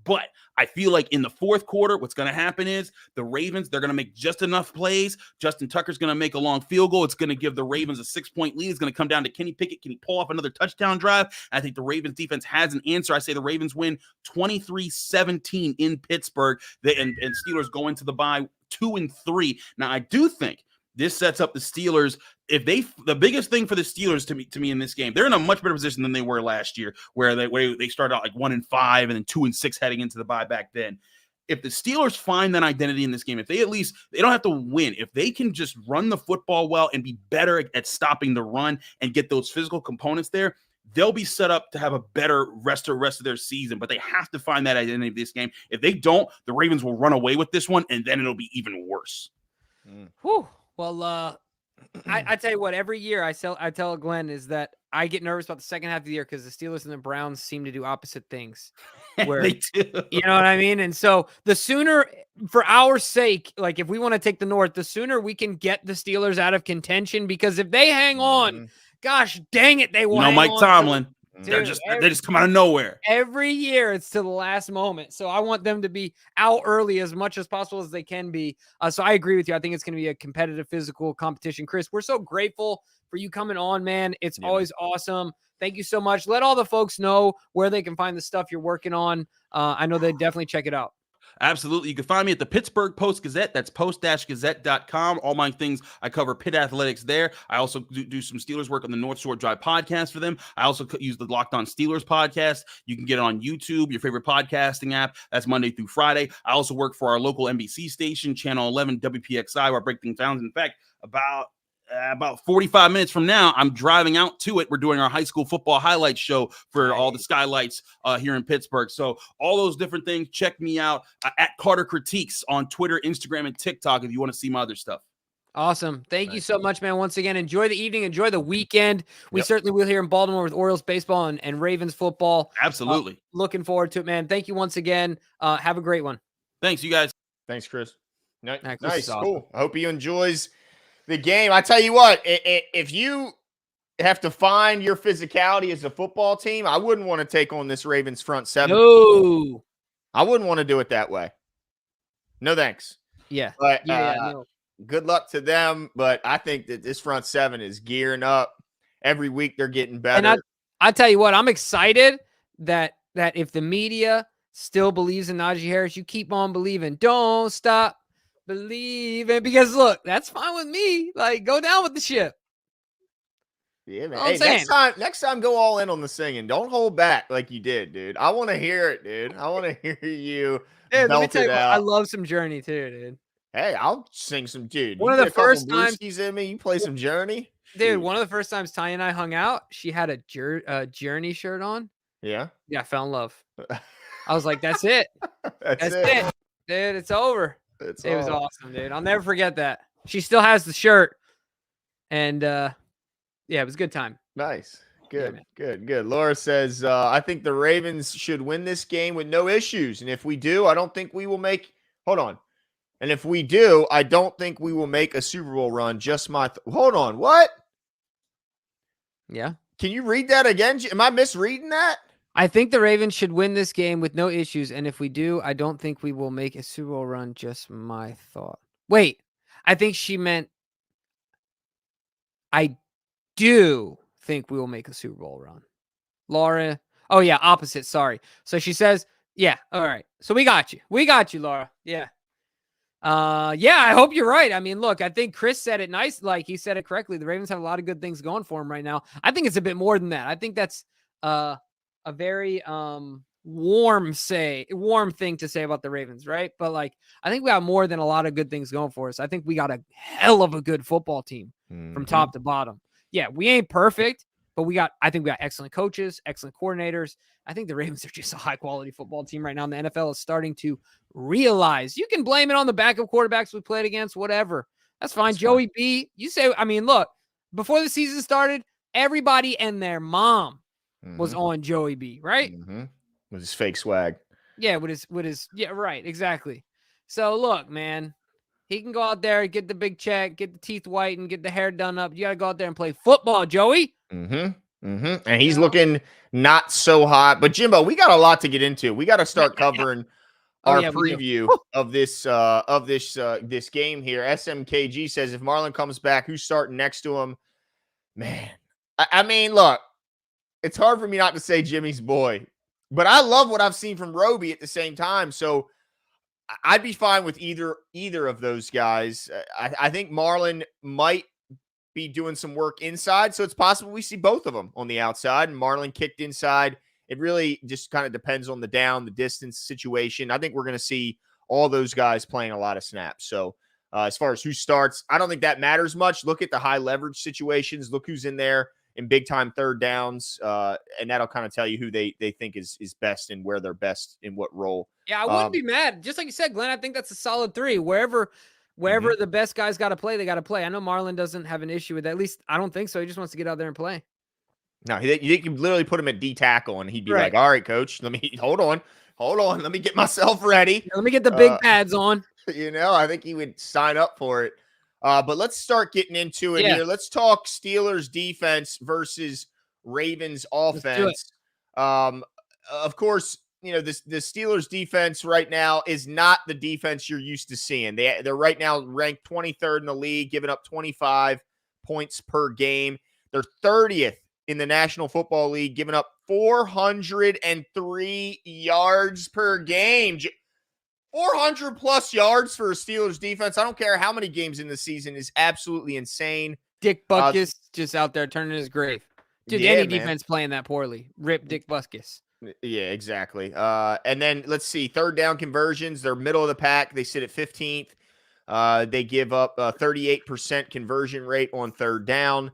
But I feel like in the 4th quarter, what's going to happen is the Ravens, they're going to make just enough plays. Justin Tucker's going to make a long field goal. It's going to give the Ravens a 6-point lead. It's going to come down to Kenny Pickett. Can he pull off another touchdown drive? And I think the Ravens defense has an answer. I say the Ravens win 23-17 in Pittsburgh. And Steelers go into the bye 2-3. Now, I do think this sets up the Steelers. The biggest thing for the Steelers to me in this game, they're in a much better position than they were last year, where they started out like 1-5 and then 2-6 heading into the bye back then. If the Steelers find that identity in this game, if they don't have to win, if they can just run the football well and be better at stopping the run and get those physical components there, they'll be set up to have a better rest of their season. But they have to find that identity of this game. If they don't, the Ravens will run away with this one, and then it'll be even worse. Whew. Well, I tell you what, every year I tell Glenn is that I get nervous about the second half of the year because the Steelers and the Browns seem to do opposite things. Where, they do. You know what I mean? And so the sooner, for our sake, like if we want to take the North, the sooner we can get the Steelers out of contention, because if they hang on, gosh dang it, they will. Mike Tomlin. They just come out of nowhere. Every year it's to the last moment. So I want them to be out early as much as possible as they can be. So I agree with you. I think it's going to be a competitive physical competition. Chris, we're so grateful for you coming on, man. It's always awesome. Thank you so much. Let all the folks know where they can find the stuff you're working on. I know they definitely check it out. Absolutely. You can find me at the Pittsburgh Post-Gazette. That's post-gazette.com. All my things, I cover Pitt athletics there. I also do some Steelers work on the North Shore Drive podcast for them. I also use the Locked On Steelers podcast. You can get it on YouTube, your favorite podcasting app. That's Monday through Friday. I also work for our local NBC station, Channel 11 WPXI, where I break things down. In fact, about 45 minutes from now, I'm driving out to it. We're doing our high school football highlights show for all the skylights here in Pittsburgh. So all those different things, check me out at Carter Critiques on Twitter, Instagram, and TikTok if you want to see my other stuff. Awesome. Thank you so much, man. Once again, enjoy the evening. Enjoy the weekend. We certainly will here in Baltimore with Orioles baseball and Ravens football. Absolutely. Looking forward to it, man. Thank you once again. Have a great one. Thanks, you guys. Thanks, Chris. Nice. Awesome. Cool. I hope he enjoys the game. I tell you what, if you have to find your physicality as a football team, I wouldn't want to take on this Ravens front 7. No. I wouldn't want to do it that way. No thanks. Yeah. But no. Good luck to them. But I think that this front 7 is gearing up. Every week they're getting better. And I tell you what, I'm excited that if the media still believes in Najee Harris. You keep on believing. Don't stop believing. Because look, that's fine with me. Like, go down with the ship. Yeah, man. All I'm Hey, saying. next time, go all in on the singing. Don't hold back like you did, dude. I want to hear it, dude. I want to hear you Dude, let me belt tell it you what, I out. love some Journey too, dude. Hey, I'll sing some, dude. One You of get the a couple first times, brewskis in me. You play some Journey. dude. Shoot. One of the first times Tanya and I hung out, she had a Journey shirt on. Yeah. Yeah, I fell in love. I was like, that's it. That's That's it. it. Dude, it's over. It's It was all. awesome, dude. I'll never forget that. She still has the shirt. And yeah, it was a good time. Nice. Yeah, Good, man. good. Laura says, I think the Ravens should win this game with no issues. And if we do, I don't think we will make – hold on. And if we do, I don't think we will make a Super Bowl run. Just my hold on. What? Yeah. Can you read that again? Am I misreading that? I think the Ravens should win this game with no issues. And if we do, I don't think we will make a Super Bowl run. Just my thought. Wait. I think she meant I do think we will make a Super Bowl run. Laura. Oh, yeah. Opposite. Sorry. So she says, yeah. All right. So we got you. We got you, Laura. Yeah. Yeah, I hope you're right. I mean, look, I think Chris said it nice. Like he said it correctly. The Ravens have a lot of good things going for them right now. I think it's a bit more than that. I think that's a very warm thing to say about the Ravens, right? But like, I think we have more than a lot of good things going for us. I think we got a hell of a good football team from top to bottom. Yeah, we ain't perfect, but I think we got excellent coaches, excellent coordinators. I think the Ravens are just a high quality football team right now. And the NFL is starting to realize you can blame it on the backup quarterbacks we played against, whatever. That's fine. Joey B, you say, I mean, look, before the season started, everybody and their mom was on Joey B, right? With his fake swag. Yeah, with his, yeah, right, exactly. So look, man, he can go out there, get the big check, get the teeth whitened, get the hair done up. You got to go out there and play football, Joey. And he's looking not so hot. But Jimbo, we got a lot to get into. We got to start covering our preview of this this game here. SMKG says if Marlon comes back, who's starting next to him? Man, I mean, look, it's hard for me not to say Jimmy's boy, but I love what I've seen from Roby at the same time. So I'd be fine with either of those guys. I think Marlon might be doing some work inside, so it's possible we see both of them on the outside and Marlon kicked inside. It really just kind of depends on the distance situation. I think we're going to see all those guys playing a lot of snaps. So as far as who starts, I don't think that matters much. Look at the high leverage situations. Look who's in there in big time third downs, and that'll kind of tell you who they think is best and where they're best in what role. Yeah, I wouldn't be mad. Just like you said, Glenn, I think that's a solid 3. Wherever the best guys got to play, they got to play. I know Marlon doesn't have an issue with that. At least I don't think so. He just wants to get out there and play. No, you can literally put him at D tackle and he'd be like, all right, coach, let me hold on. Let me get myself ready. Yeah, let me get the big pads on. I think he would sign up for it. But let's start getting into it here. Let's talk Steelers defense versus Ravens offense. Of course, the Steelers defense right now is not the defense you're used to seeing. They're right now ranked 23rd in the league, giving up 25 points per game. They're 30th in the National Football League, giving up 403 yards per game. 400 plus yards for a Steelers defense. I don't care how many games in the season is absolutely insane. Dick Butkus just out there turning his grave. Dude, any defense playing that poorly. Rip Dick Butkus. Yeah, exactly. And then let's see, third down conversions. They're middle of the pack. They sit at 15th. They give up a 38% conversion rate on third down.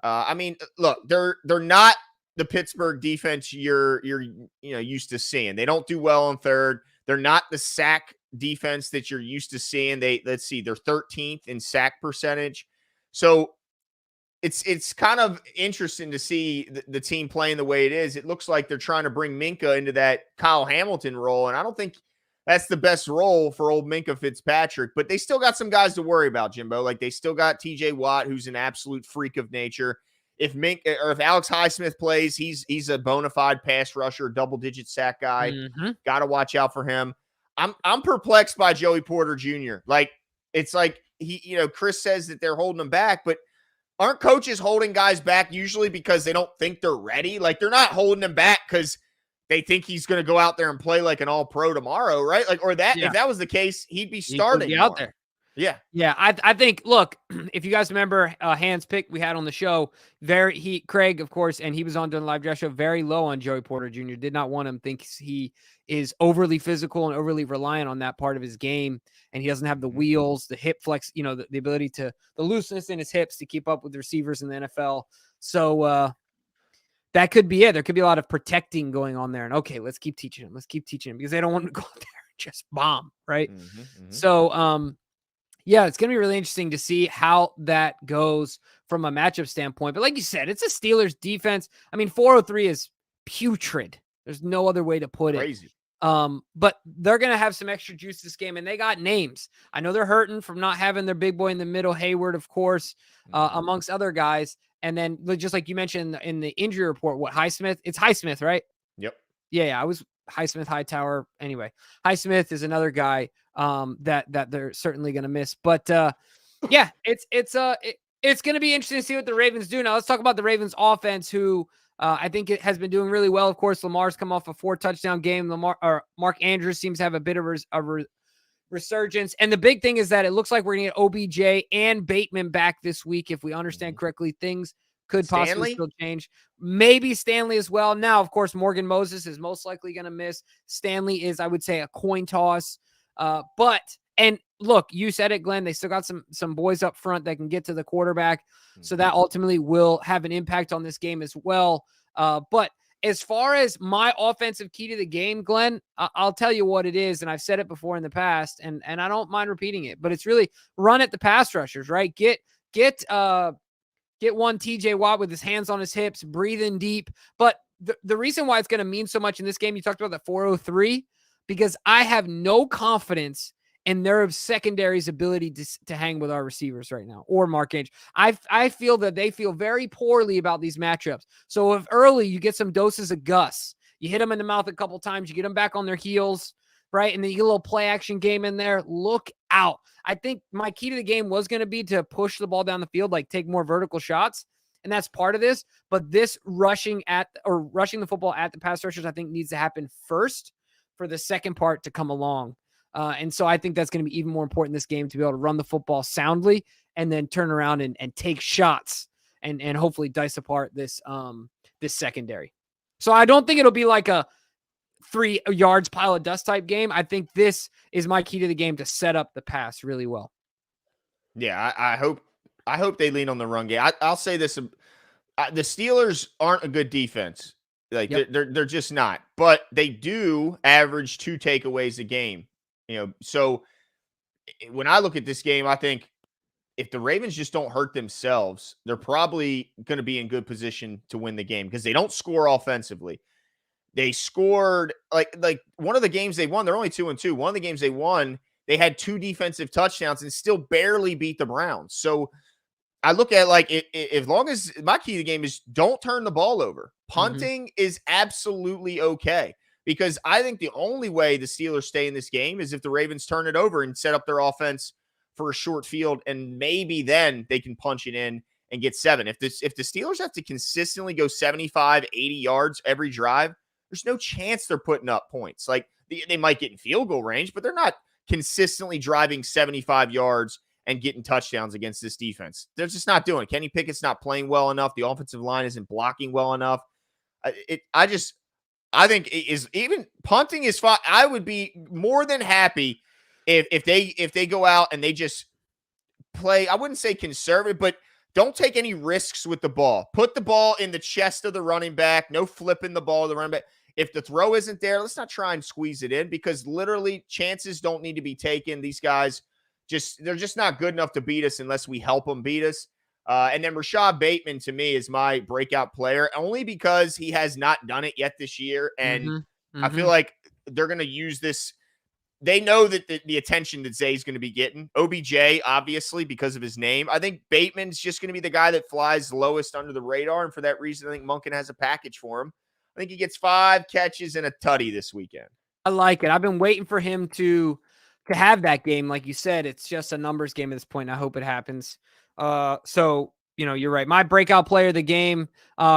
I mean, look, they're not the Pittsburgh defense you're used to seeing. They don't do well on third. They're not the sack defense that you're used to seeing. They're 13th in sack percentage. So it's kind of interesting to see the team playing the way it is. It looks like they're trying to bring Minkah into that Kyle Hamilton role, and I don't think that's the best role for old Minkah Fitzpatrick, but they still got some guys to worry about, Jimbo. Like they still got TJ Watt, who's an absolute freak of nature. If Alex Highsmith plays, he's a bona fide pass rusher, double-digit sack guy. Got to watch out for him. I'm perplexed by Joey Porter Jr. Like it's like Chris says that they're holding him back, but aren't coaches holding guys back usually because they don't think they're ready? Like they're not holding them back because they think he's going to go out there and play like an all-pro tomorrow, right? Like, or that if that was the case, he'd be starting out there. Yeah. Yeah. I think, look, if you guys remember Hans pick we had on the show, Craig, of course, and he was on doing the live draft show, very low on Joey Porter Jr. Did not want him, thinks he is overly physical and overly reliant on that part of his game. And he doesn't have the wheels, the hip flex, the ability the looseness in his hips to keep up with receivers in the NFL. So that could be it. There could be a lot of protecting going on there. And okay, let's keep teaching him. Because they don't want him to go out there and just bomb. Right. So, yeah, it's going to be really interesting to see how that goes from a matchup standpoint. But like you said, it's a Steelers defense. I mean, 403 is putrid. There's no other way to put it. Crazy. But they're going to have some extra juice this game, and they got names. I know they're hurting from not having their big boy in the middle, Hayward, of course, amongst other guys. And then just like you mentioned in the injury report, Highsmith? It's Highsmith, right? Yep. Yeah, I was Highsmith, Hightower. Anyway, Highsmith is another guy that they're certainly going to miss. But yeah, it's going to be interesting to see what the Ravens do. Now let's talk about the Ravens offense, who I think it has been doing really well. Of course, Lamar's come off a 4-touchdown game. Mark Andrews seems to have a bit of a resurgence. And the big thing is that it looks like we're going to get OBJ and Bateman back this week. If we understand correctly, things could possibly still change. Maybe Stanley as well. Now, of course, Morgan Moses is most likely going to miss. Stanley is, I would say, a coin toss. And look, you said it, Glenn, they still got some boys up front that can get to the quarterback. So that ultimately will have an impact on this game as well. But as far as my offensive key to the game, Glenn, I'll tell you what it is. And I've said it before in the past, and I don't mind repeating it, but it's really run at the pass rushers, right? Get one TJ Watt with his hands on his hips, breathing deep. But the reason why it's going to mean so much in this game, you talked about the 403, because I have no confidence in their secondary's ability to hang with our receivers right now, or Mark Andrews. I feel that they feel very poorly about these matchups. So if early you get some doses of Gus, you hit them in the mouth a couple times, you get them back on their heels, right? And then you get a little play action game in there. Look out. I think my key to the game was going to be to push the ball down the field, like take more vertical shots. And that's part of this. But this rushing the football at the pass rushers, I think needs to happen first for the second part to come along. And so I think that's going to be even more important in this game, to be able to run the football soundly and then turn around and take shots and hopefully dice apart this secondary. So I don't think it'll be like a 3 yards pile of dust type game. I think this is my key to the game, to set up the pass really well. Yeah, I hope they lean on the run game. I'll say this: the Steelers aren't a good defense. Like they're just not. But they do average 2 takeaways a game. So when I look at this game, I think if the Ravens just don't hurt themselves, they're probably going to be in good position to win the game, because they don't score offensively. They scored like one of the games they won, they're only 2-2. One of the games they won, they had 2 defensive touchdowns and still barely beat the Browns. So I look at as long as my key to the game is don't turn the ball over. Punting is absolutely okay. Because I think the only way the Steelers stay in this game is if the Ravens turn it over and set up their offense for a short field, and maybe then they can punch it in and get 7. If the Steelers have to consistently go 75, 80 yards every drive, there's no chance they're putting up points. Like they might get in field goal range, but they're not consistently driving 75 yards and getting touchdowns against this defense. They're just not doing it. Kenny Pickett's not playing well enough. The offensive line isn't blocking well enough. I think even punting is fine. I would be more than happy if they go out and they just play. I wouldn't say conservative, but don't take any risks with the ball. Put the ball in the chest of the running back. No flipping the ball to the running back. If the throw isn't there, let's not try and squeeze it in, because literally chances don't need to be taken. These guys they're just not good enough to beat us unless we help them beat us. And then Rashad Bateman, to me, is my breakout player, only because he has not done it yet this year. And I feel like they're going to use this. They know that the attention that Zay's going to be getting. OBJ, obviously, because of his name. I think Bateman's just going to be the guy that flies lowest under the radar. And for that reason, I think Monken has a package for him. I think he gets 5 catches and a tutty this weekend. I like it. I've been waiting for him to have that game. Like you said, it's just a numbers game at this point. I hope it happens. So you're right. My breakout player of the game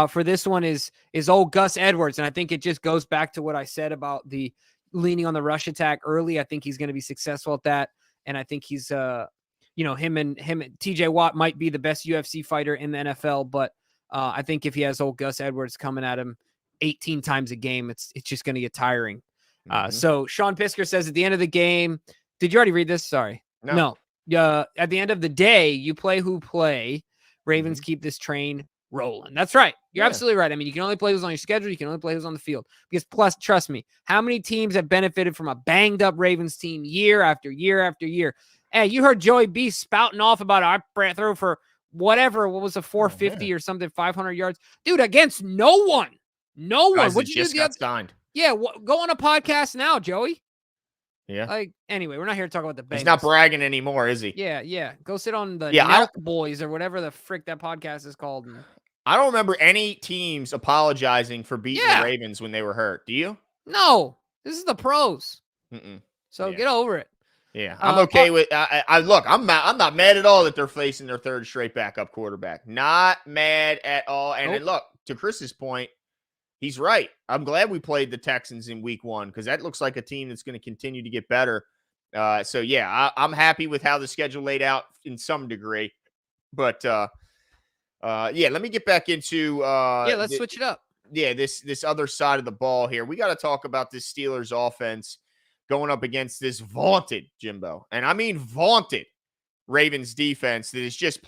for this one is old Gus Edwards. And I think it just goes back to what I said about the leaning on the rush attack early. I think he's going to be successful at that. And I think he's, him and TJ Watt might be the best UFC fighter in the NFL. But I think if he has old Gus Edwards coming at him 18 times a game, it's just going to get tiring. So Sean Pisker says at the end of the game, did you already read this? Sorry. No. At the end of the day, you play who play. Ravens keep this train rolling. That's right. You're absolutely right. I mean, you can only play who's on your schedule. You can only play who's on the field. Because plus, trust me, how many teams have benefited from a banged up Ravens team year after year after year? Hey, you heard Joey B spouting off about I throw for whatever. What was a 450 or something, 500 yards? Dude, against no one. No one. What'd you do the other signed? Yeah, go on a podcast now, Joey. Yeah. Anyway, we're not here to talk about the Bengals. He's not bragging anymore, is he? Yeah. Go sit on the Nelk Boys or whatever the frick that podcast is called. I don't remember any teams apologizing for beating the Ravens when they were hurt. Do you? No. This is the pros. So get over it. Yeah, I'm okay with. Look, I'm not mad at all that they're facing their third straight backup quarterback. Not mad at all. And then look, to Chris's point, he's right. I'm glad we played the Texans in week 1 because that looks like a team that's going to continue to get better. So, yeah, I'm happy with how the schedule laid out in some degree. But, let me get back into let's switch it up. Yeah, this other side of the ball here. We got to talk about this Steelers offense going up against this vaunted, Jimbo, and I mean vaunted Ravens defense that is just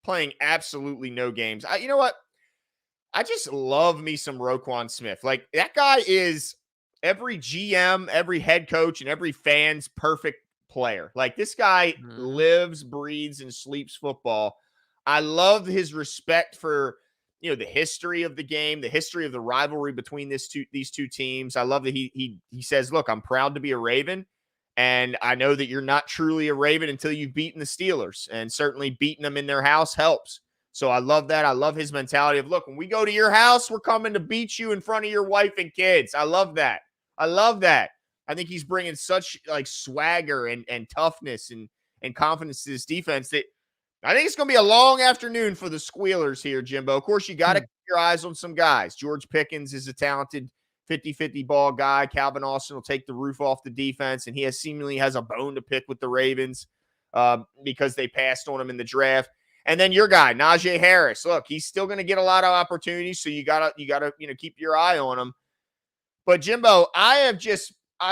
playing absolutely no games. You know what? I just love me some Roquan Smith. Like, that guy is every GM, every head coach, and every fan's perfect player. Like, this guy lives, breathes, and sleeps football. I love his respect for, the history of the game, the history of the rivalry between these two teams. I love that he says, look, I'm proud to be a Raven, and I know that you're not truly a Raven until you've beaten the Steelers, and certainly beating them in their house helps. So I love that. I love his mentality of, look, when we go to your house, we're coming to beat you in front of your wife and kids. I love that. I think he's bringing such swagger and toughness and confidence to this defense that I think it's going to be a long afternoon for the Squealers here, Jimbo. Of course, you got to keep your eyes on some guys. George Pickens is a talented 50-50 ball guy. Calvin Austin will take the roof off the defense, and he seemingly has a bone to pick with the Ravens because they passed on him in the draft. And then your guy, Najee Harris. Look, he's still going to get a lot of opportunities, so you gotta keep your eye on him. But Jimbo, I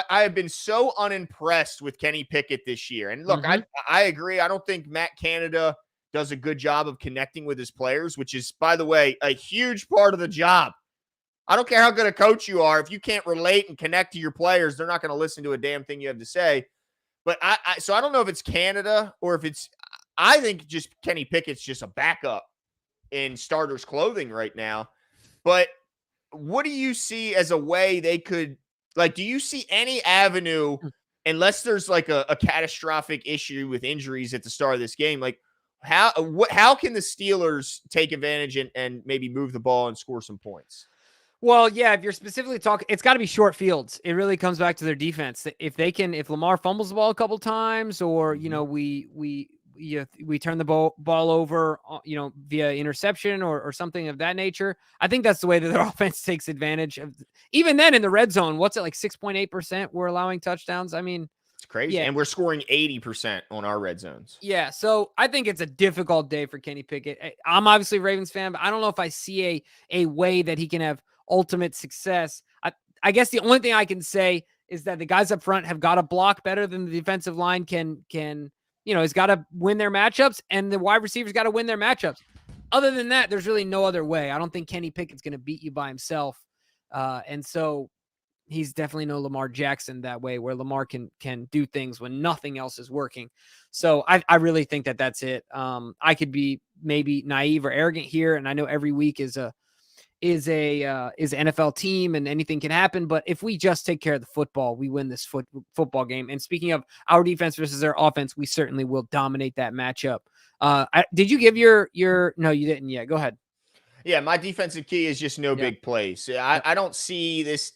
have been so unimpressed with Kenny Pickett this year. And look, I agree. I don't think Matt Canada does a good job of connecting with his players, which is, by the way, a huge part of the job. I don't care how good a coach you are. If you can't relate and connect to your players, they're not going to listen to a damn thing you have to say. But so I don't know if it's Canada or if it's – I think just Kenny Pickett's just a backup in starters' clothing right now. But what do you see as a way they could – do you see any avenue, unless there's a catastrophic issue with injuries at the start of this game, how can the Steelers take advantage and maybe move the ball and score some points? Well, yeah, if you're specifically talking, it's got to be short fields. It really comes back to their defense. If Lamar fumbles the ball a couple times, or we turn the ball over, via interception or something of that nature, I think that's the way that their offense takes advantage of. Even then, in the red zone, what's it 6.8% we're allowing touchdowns? I mean, it's crazy, and we're scoring 80% on our red zones. Yeah, so I think it's a difficult day for Kenny Pickett. I'm obviously a Ravens fan, but I don't know if I see a way that he can have ultimate success. I guess the only thing I can say is that the guys up front have got to block better than the defensive line can has got to win their matchups, and the wide receivers got to win their matchups. Other than that, there's really no other way. I don't think Kenny Pickett's going to beat you by himself. And so he's definitely no Lamar Jackson that way, where Lamar can do things when nothing else is working. So I really think that that's it. I could be maybe naive or arrogant here, and I know every week is an NFL team and anything can happen. But if we just take care of the football, we win this football game. And speaking of our defense versus their offense, we certainly will dominate that matchup. Did you give your no, you didn't yet. Go ahead. Yeah, my defensive key is just no big plays. I don't see this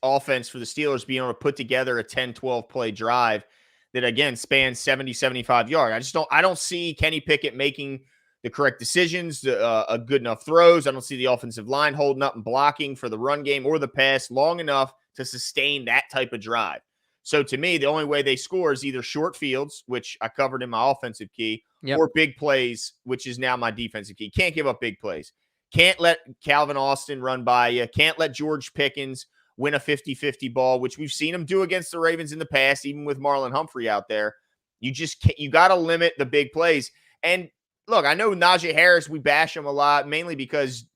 offense for the Steelers being able to put together a 10, 12 play drive that, again, spans 70, 75 yards. I don't see Kenny Pickett making the correct decisions, good enough throws. I don't see the offensive line holding up and blocking for the run game or the pass long enough to sustain that type of drive. So to me, the only way they score is either short fields, which I covered in my offensive key, or big plays, which is now my defensive key. Can't give up big plays. Can't let Calvin Austin run by you. Can't let George Pickens win a 50-50 ball, which we've seen him do against the Ravens in the past, even with Marlon Humphrey out there. You just can't, you got to limit the big plays. And look, I know Najee Harris, we bash him a lot, mainly because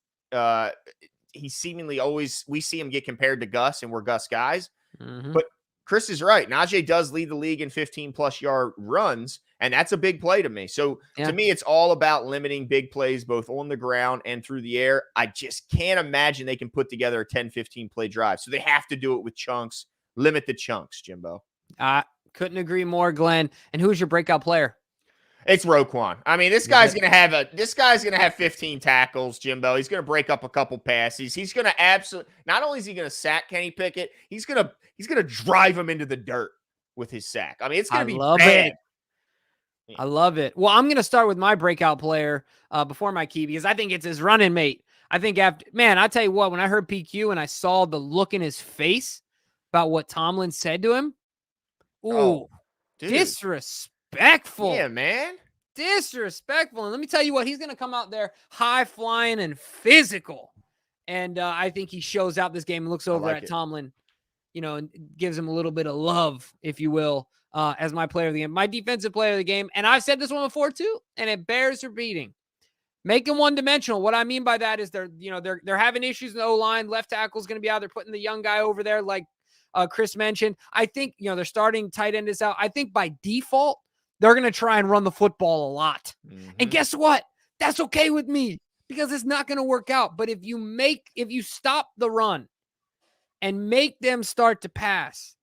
he seemingly always, we see him get compared to Gus, and we're Gus guys. But Chris is right. Najee does lead the league in 15-plus yard runs, and that's a big play to me. So to me, it's all about limiting big plays, both on the ground and through the air. I just can't imagine they can put together a 10, 15-play drive. So they have to do it with chunks. Limit the chunks, Jimbo. Couldn't agree more, Glenn. And who's your breakout player? It's Roquan. I mean, this guy's gonna have 15 tackles, Jimbo. He's gonna break up a couple passes. He's gonna absolutely, not only is he gonna sack Kenny Pickett, he's gonna drive him into the dirt with his sack. I mean, it's gonna be bad. I love it. Well, I'm gonna start with my breakout player before my key, because I think it's his running mate. I think I tell you what, when I heard PQ and I saw the look in his face about what Tomlin said to him, disrespectful. Yeah, man. Disrespectful. And let me tell you what, he's going to come out there high flying and physical. And I think he shows out this game and looks over at Tomlin, and gives him a little bit of love, if you will, as my player of the game, my defensive player of the game. And I've said this one before too, and it bears repeating. Make him one-dimensional. What I mean by that is they're having issues in the O-line. Left tackle is going to be out. They're putting the young guy over there, like Chris mentioned. I think, they're starting tight end is out. I think by default, they're going to try and run the football a lot. And guess what? That's okay with me, because it's not going to work out. But if you stop the run and make them start to pass,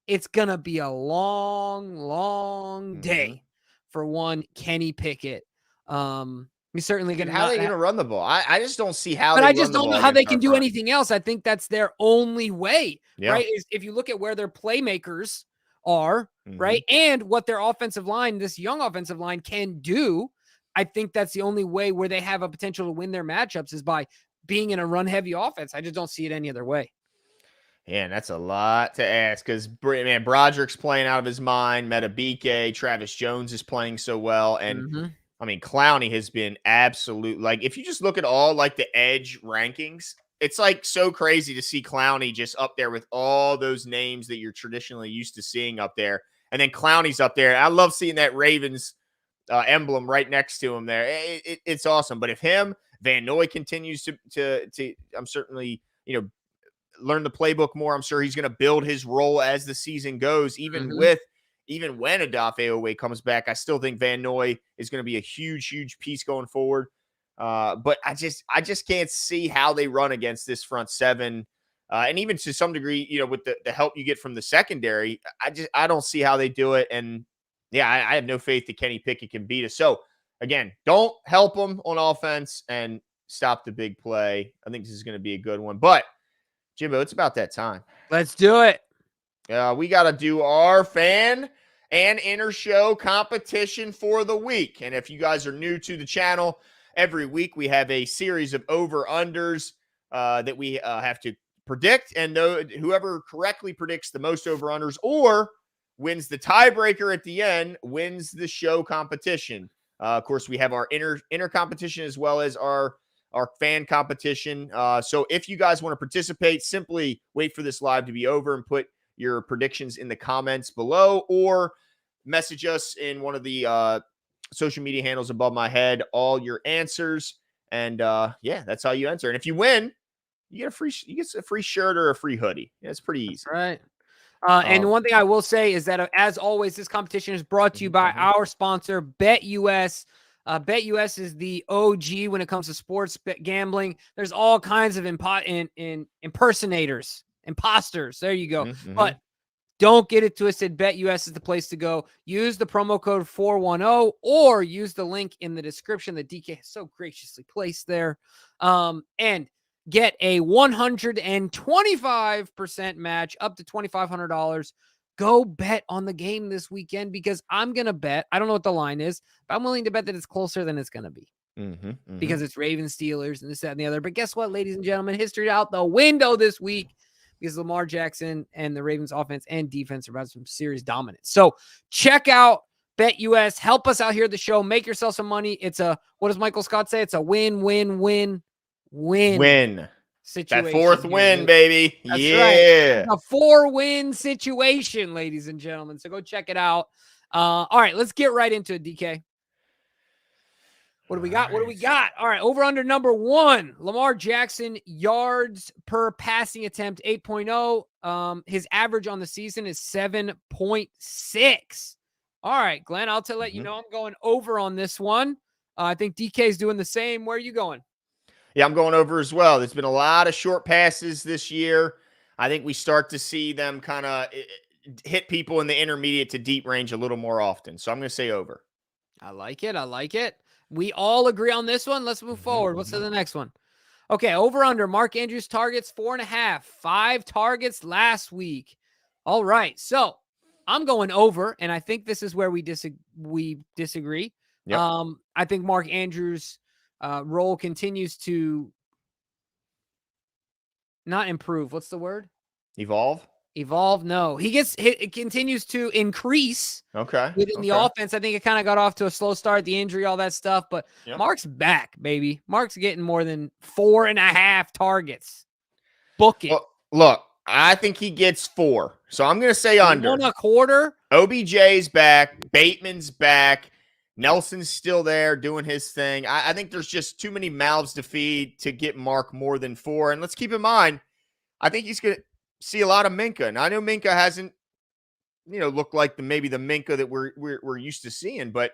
it's going to be a long, long day for one Kenny Pickett. He's certainly going to. How are they going to run the ball? I just don't see how. But I just don't know how they can do anything else. I think that's their only way, right? Is if you look at where their playmakers are, right, and what their offensive line, this young offensive line, can do. I think that's the only way where they have a potential to win their matchups is by being in a run-heavy offense. I just don't see it any other way. Yeah, and that's a lot to ask, because, man, Broderick's playing out of his mind. Metabike, Travis Jones is playing so well, and I mean, Clowney has been absolute. Like, if you just look at all like the edge rankings, it's like so crazy to see Clowney just up there with all those names that you're traditionally used to seeing up there. And then Clowney's up there. I love seeing that Ravens emblem right next to him there. It's awesome. But if Van Noy continues to I'm certainly, learn the playbook more. I'm sure he's going to build his role as the season goes, even when Odafe Oweh comes back. I still think Van Noy is going to be a huge, huge piece going forward. But I just can't see how they run against this front seven. And even to some degree, with the help you get from the secondary, I don't see how they do it. And yeah, I have no faith that Kenny Pickett can beat us. So again, don't help them on offense and stop the big play. I think this is going to be a good one. But Jimbo, it's about that time. Let's do it. We got to do our fan and inner show competition for the week. And if you guys are new to the channel, every week we have a series of over-unders that we have to predict. And whoever correctly predicts the most over-unders or wins the tiebreaker at the end wins the show competition. Of course, we have our inner competition as well as our fan competition. So if you guys want to participate, simply wait for this live to be over and put your predictions in the comments below, or message us in one of the social media handles above my head, all your answers. And yeah, that's how you enter. And if you win, you get a free shirt or a free hoodie. Yeah, it's pretty easy. That's right. And one thing I will say is that, as always, this competition is brought to you by our sponsor, BetUS. BetUS is the OG when it comes to sports gambling. There's all kinds of impersonators, imposters. There you go. But don't get it twisted. BetUS is the place to go. Use the promo code 410 or use the link in the description that DK has so graciously placed there. And get a 125% match up to $2,500. Go bet on the game this weekend, because I'm going to bet, I don't know what the line is, but I'm willing to bet that it's closer than it's going to be. because it's Ravens, Steelers, and this, that, and the other. But guess what, ladies and gentlemen? History out the window this week because Lamar Jackson and the Ravens offense and defense are about some serious dominance. So check out BetUS. Help us out here at the show. Make yourself some money. It's a, what does Michael Scott say? It's a win-win-win-win situation. That fourth win, baby. That's yeah. Right. A 4-win situation, ladies and gentlemen. So go check it out. All right, let's get right into it, DK. What do we got? What do we got? All right, over under number 1, Lamar Jackson, yards per passing attempt, 8.0. His average on the season is 7.6. All right, Glenn, I'll let you know I'm going over on this one. I think DK is doing the same. Where are you going? Yeah, I'm going over as well. There's been a lot of short passes this year. I think we start to see them kind of hit people in the intermediate to deep range a little more often. So I'm going to say over. I like it. I like it. We all agree on this one. Let's move forward. What's the next one? Okay, over under. Mark Andrews targets 4.5. 5 targets last week. All right, so I'm going over, and I think this is where we disagree. Yep. I think Mark Andrews' role continues to not improve. What's the word? Evolve? No, it continues to increase. Okay. Within the offense. I think it kind of got off to a slow start, the injury, all that stuff, but Mark's back, baby. Mark's getting more than 4.5 targets. Book it. Well, look, I think he gets 4. So I'm going to say under. 1.25. OBJ's back. Bateman's back. Nelson's still there doing his thing. I think there's just too many mouths to feed to get Mark more than 4. And let's keep in mind, I think he's going to see a lot of Minka. And I know Minka hasn't, looked like maybe the Minka that we're used to seeing, but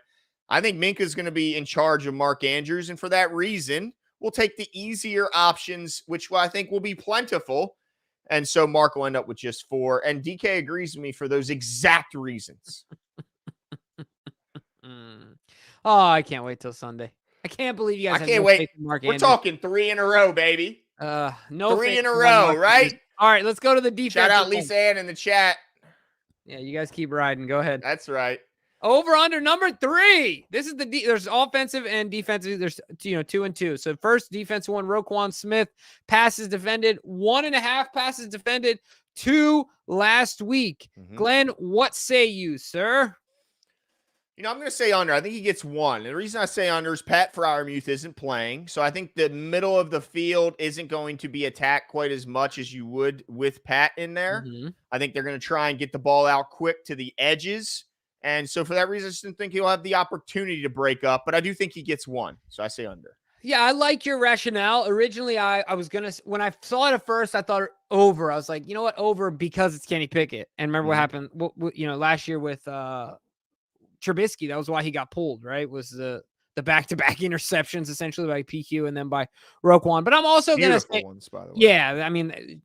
I think Minka is going to be in charge of Mark Andrews. And for that reason, we'll take the easier options, which I think will be plentiful. And so Mark will end up with just 4. And DK agrees with me for those exact reasons. Oh, I can't wait till Sunday. I can't believe you guys. I can't wait. We're talking 3 in a row, baby. No, 3 in a row, right? All right, let's go to the defense. Shout out Lisa Ann in the chat. Yeah, you guys keep riding. Go ahead. That's right. Over under number 3. This is there's offensive and defensive. There's 2 and 2. So first defensive one, Roquan Smith, passes defended, 1.5 passes defended, 2 last week. Glenn, what say you, sir? I'm going to say under. I think he gets 1. And the reason I say under is Pat Freiermuth isn't playing. So I think the middle of the field isn't going to be attacked quite as much as you would with Pat in there. I think they're going to try and get the ball out quick to the edges. And so for that reason, I just didn't think he'll have the opportunity to break up. But I do think he gets 1. So I say under. Yeah, I like your rationale. Originally, I was going to – when I saw it at first, I thought over. I was like, you know what, over because it's Kenny Pickett. And remember what happened last year with Trubisky. That was why he got pulled, right? Was the back-to-back interceptions essentially by PQ and then by Roquan. But I'm also going to say, ones, by the way. Yeah, I mean,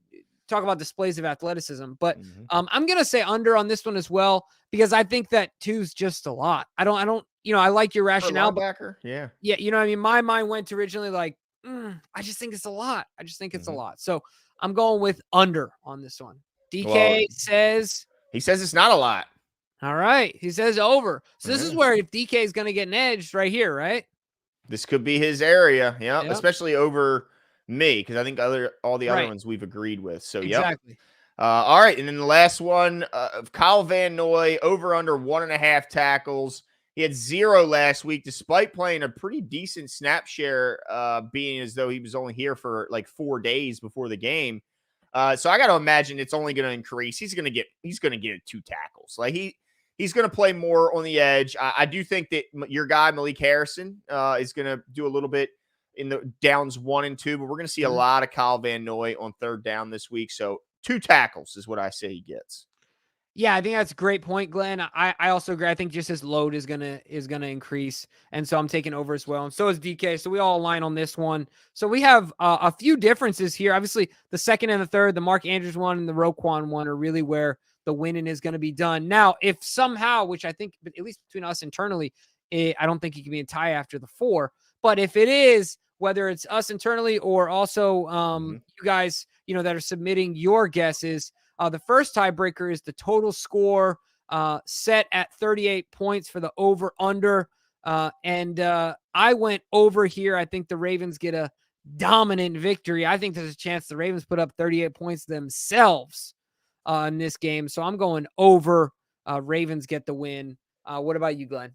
talk about displays of athleticism. But I'm going to say under on this one as well because I think that 2's just a lot. I like your rationale. Linebacker, yeah. Yeah, you know what I mean? My mind went to originally like, I just think it's a lot. A lot. So I'm going with under on this one. DK says... He says it's not a lot. All right. He says over. So this is where if DK is going to get an edge right here, right? This could be his area. Yeah. Especially over me. Because I think all the other ones we've agreed with. So, exactly. All right. And then the last one, Kyle Van Noy, over under 1.5 tackles. He had 0 last week, despite playing a pretty decent snap share, being as though he was only here for like 4 days before the game. So I got to imagine it's only going to increase. He's going to get 2 tackles. Like he's going to play more on the edge. I do think that your guy, Malik Harrison, is going to do a little bit in the downs 1 and 2, but we're going to see a lot of Kyle Van Noy on 3rd down this week. So 2 tackles is what I say he gets. Yeah, I think that's a great point, Glenn. I also agree. I think just his load is gonna increase, and so I'm taking over as well. And so is DK. So we all align on this one. So we have a few differences here. Obviously, the 2nd and the 3rd, the Mark Andrews one and the Roquan one are really where the winning is going to be done. Now, if somehow, which I think at least between us internally, I don't think it can be a tie after the 4. But if it is, whether it's us internally or also you guys, that are submitting your guesses. The first tiebreaker is the total score set at 38 points for the over-under. And I went over here. I think the Ravens get a dominant victory. I think there's a chance the Ravens put up 38 points themselves in this game. So I'm going over. Ravens get the win. What about you, Glenn?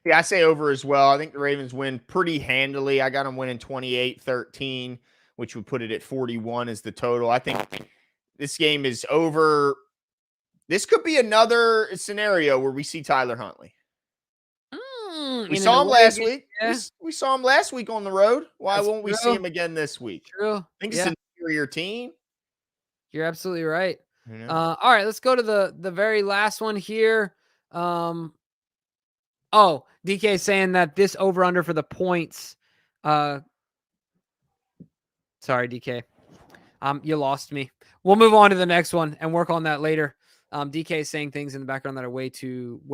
Yeah, I say over as well. I think the Ravens win pretty handily. I got them winning 28-13, which would put it at 41 as the total. I think this game is over. This could be another scenario where we see Tyler Huntley. We saw him last week. Yeah. We saw him last week on the road. Why That's won't we see him again this week? True. I think it's an inferior team. You're absolutely right. All right, let's go to the very last one here. DK saying that this over-under for the points. Sorry, DK. You lost me. We'll move on to the next one and work on that later. DK is saying things in the background that are way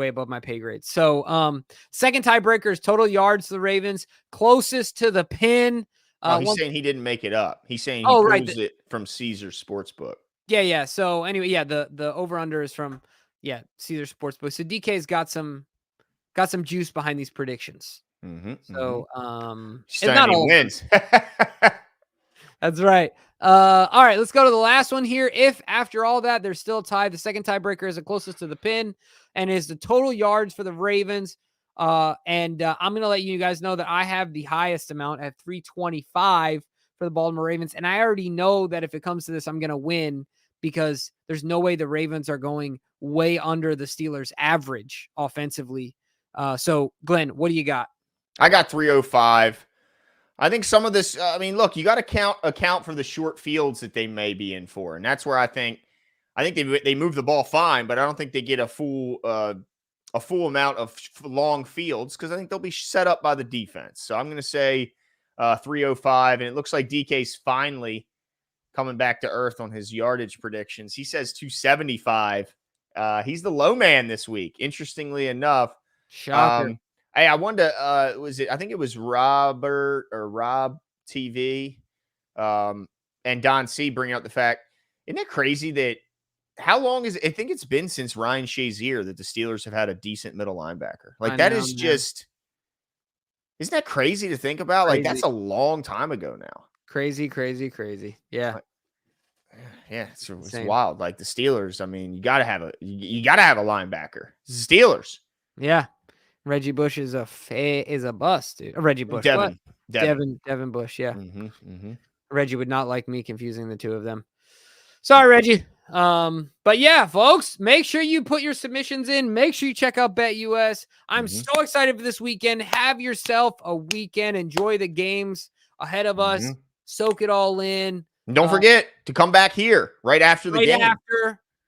above my pay grade. So, second tiebreaker is total yards to the Ravens, closest to the pin. He's saying he didn't make it up. He's saying he pulls it from Caesars Sportsbook. Yeah. So anyway, the over-under is from Caesars Sportsbook. So DK's got some juice behind these predictions. So it's not all wins. That's right. All right, let's go to the last one here. If after all that there's still a tie, the second tiebreaker is the closest to the pin and is the total yards for the Ravens. I'm going to let you guys know that I have the highest amount at 325 for the Baltimore Ravens. And I already know that if it comes to this, I'm going to win because there's no way the Ravens are going way under the Steelers' average offensively. So, Glenn, what do you got? I got 305. I think some of this, look, you got to account for the short fields that they may be in for. And that's where I think they move the ball fine, but I don't think they get a full amount of long fields because I think they'll be set up by the defense. So I'm going to say 305. And it looks like DK's finally coming back to earth on his yardage predictions. He says 275. He's the low man this week, interestingly enough. Shocker. Hey, I wanted to, I think it was Robert or Rob TV and Don C bringing up the fact, isn't it crazy that how long is it? I think it's been since Ryan Shazier that the Steelers have had a decent middle linebacker. Like that is just, isn't that crazy to think about? Like that's a long time ago now. Crazy. Yeah. Yeah, it's wild. Like the Steelers, you gotta have a linebacker. It's the Steelers. Yeah. Reggie Bush is a bust, dude. Reggie Bush. Devin Bush. Yeah. Mm-hmm. Reggie would not like me confusing the two of them. Sorry, Reggie. But yeah, folks, make sure you put your submissions in. Make sure you check out BetUS. I'm so excited for this weekend. Have yourself a weekend. Enjoy the games ahead of us. Soak it all in. And don't forget to come back here right after the game.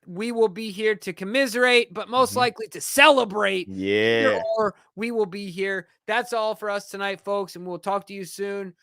We will be here to commiserate, but most likely to celebrate. Yeah. Or we will be here. That's all for us tonight, folks, and we'll talk to you soon.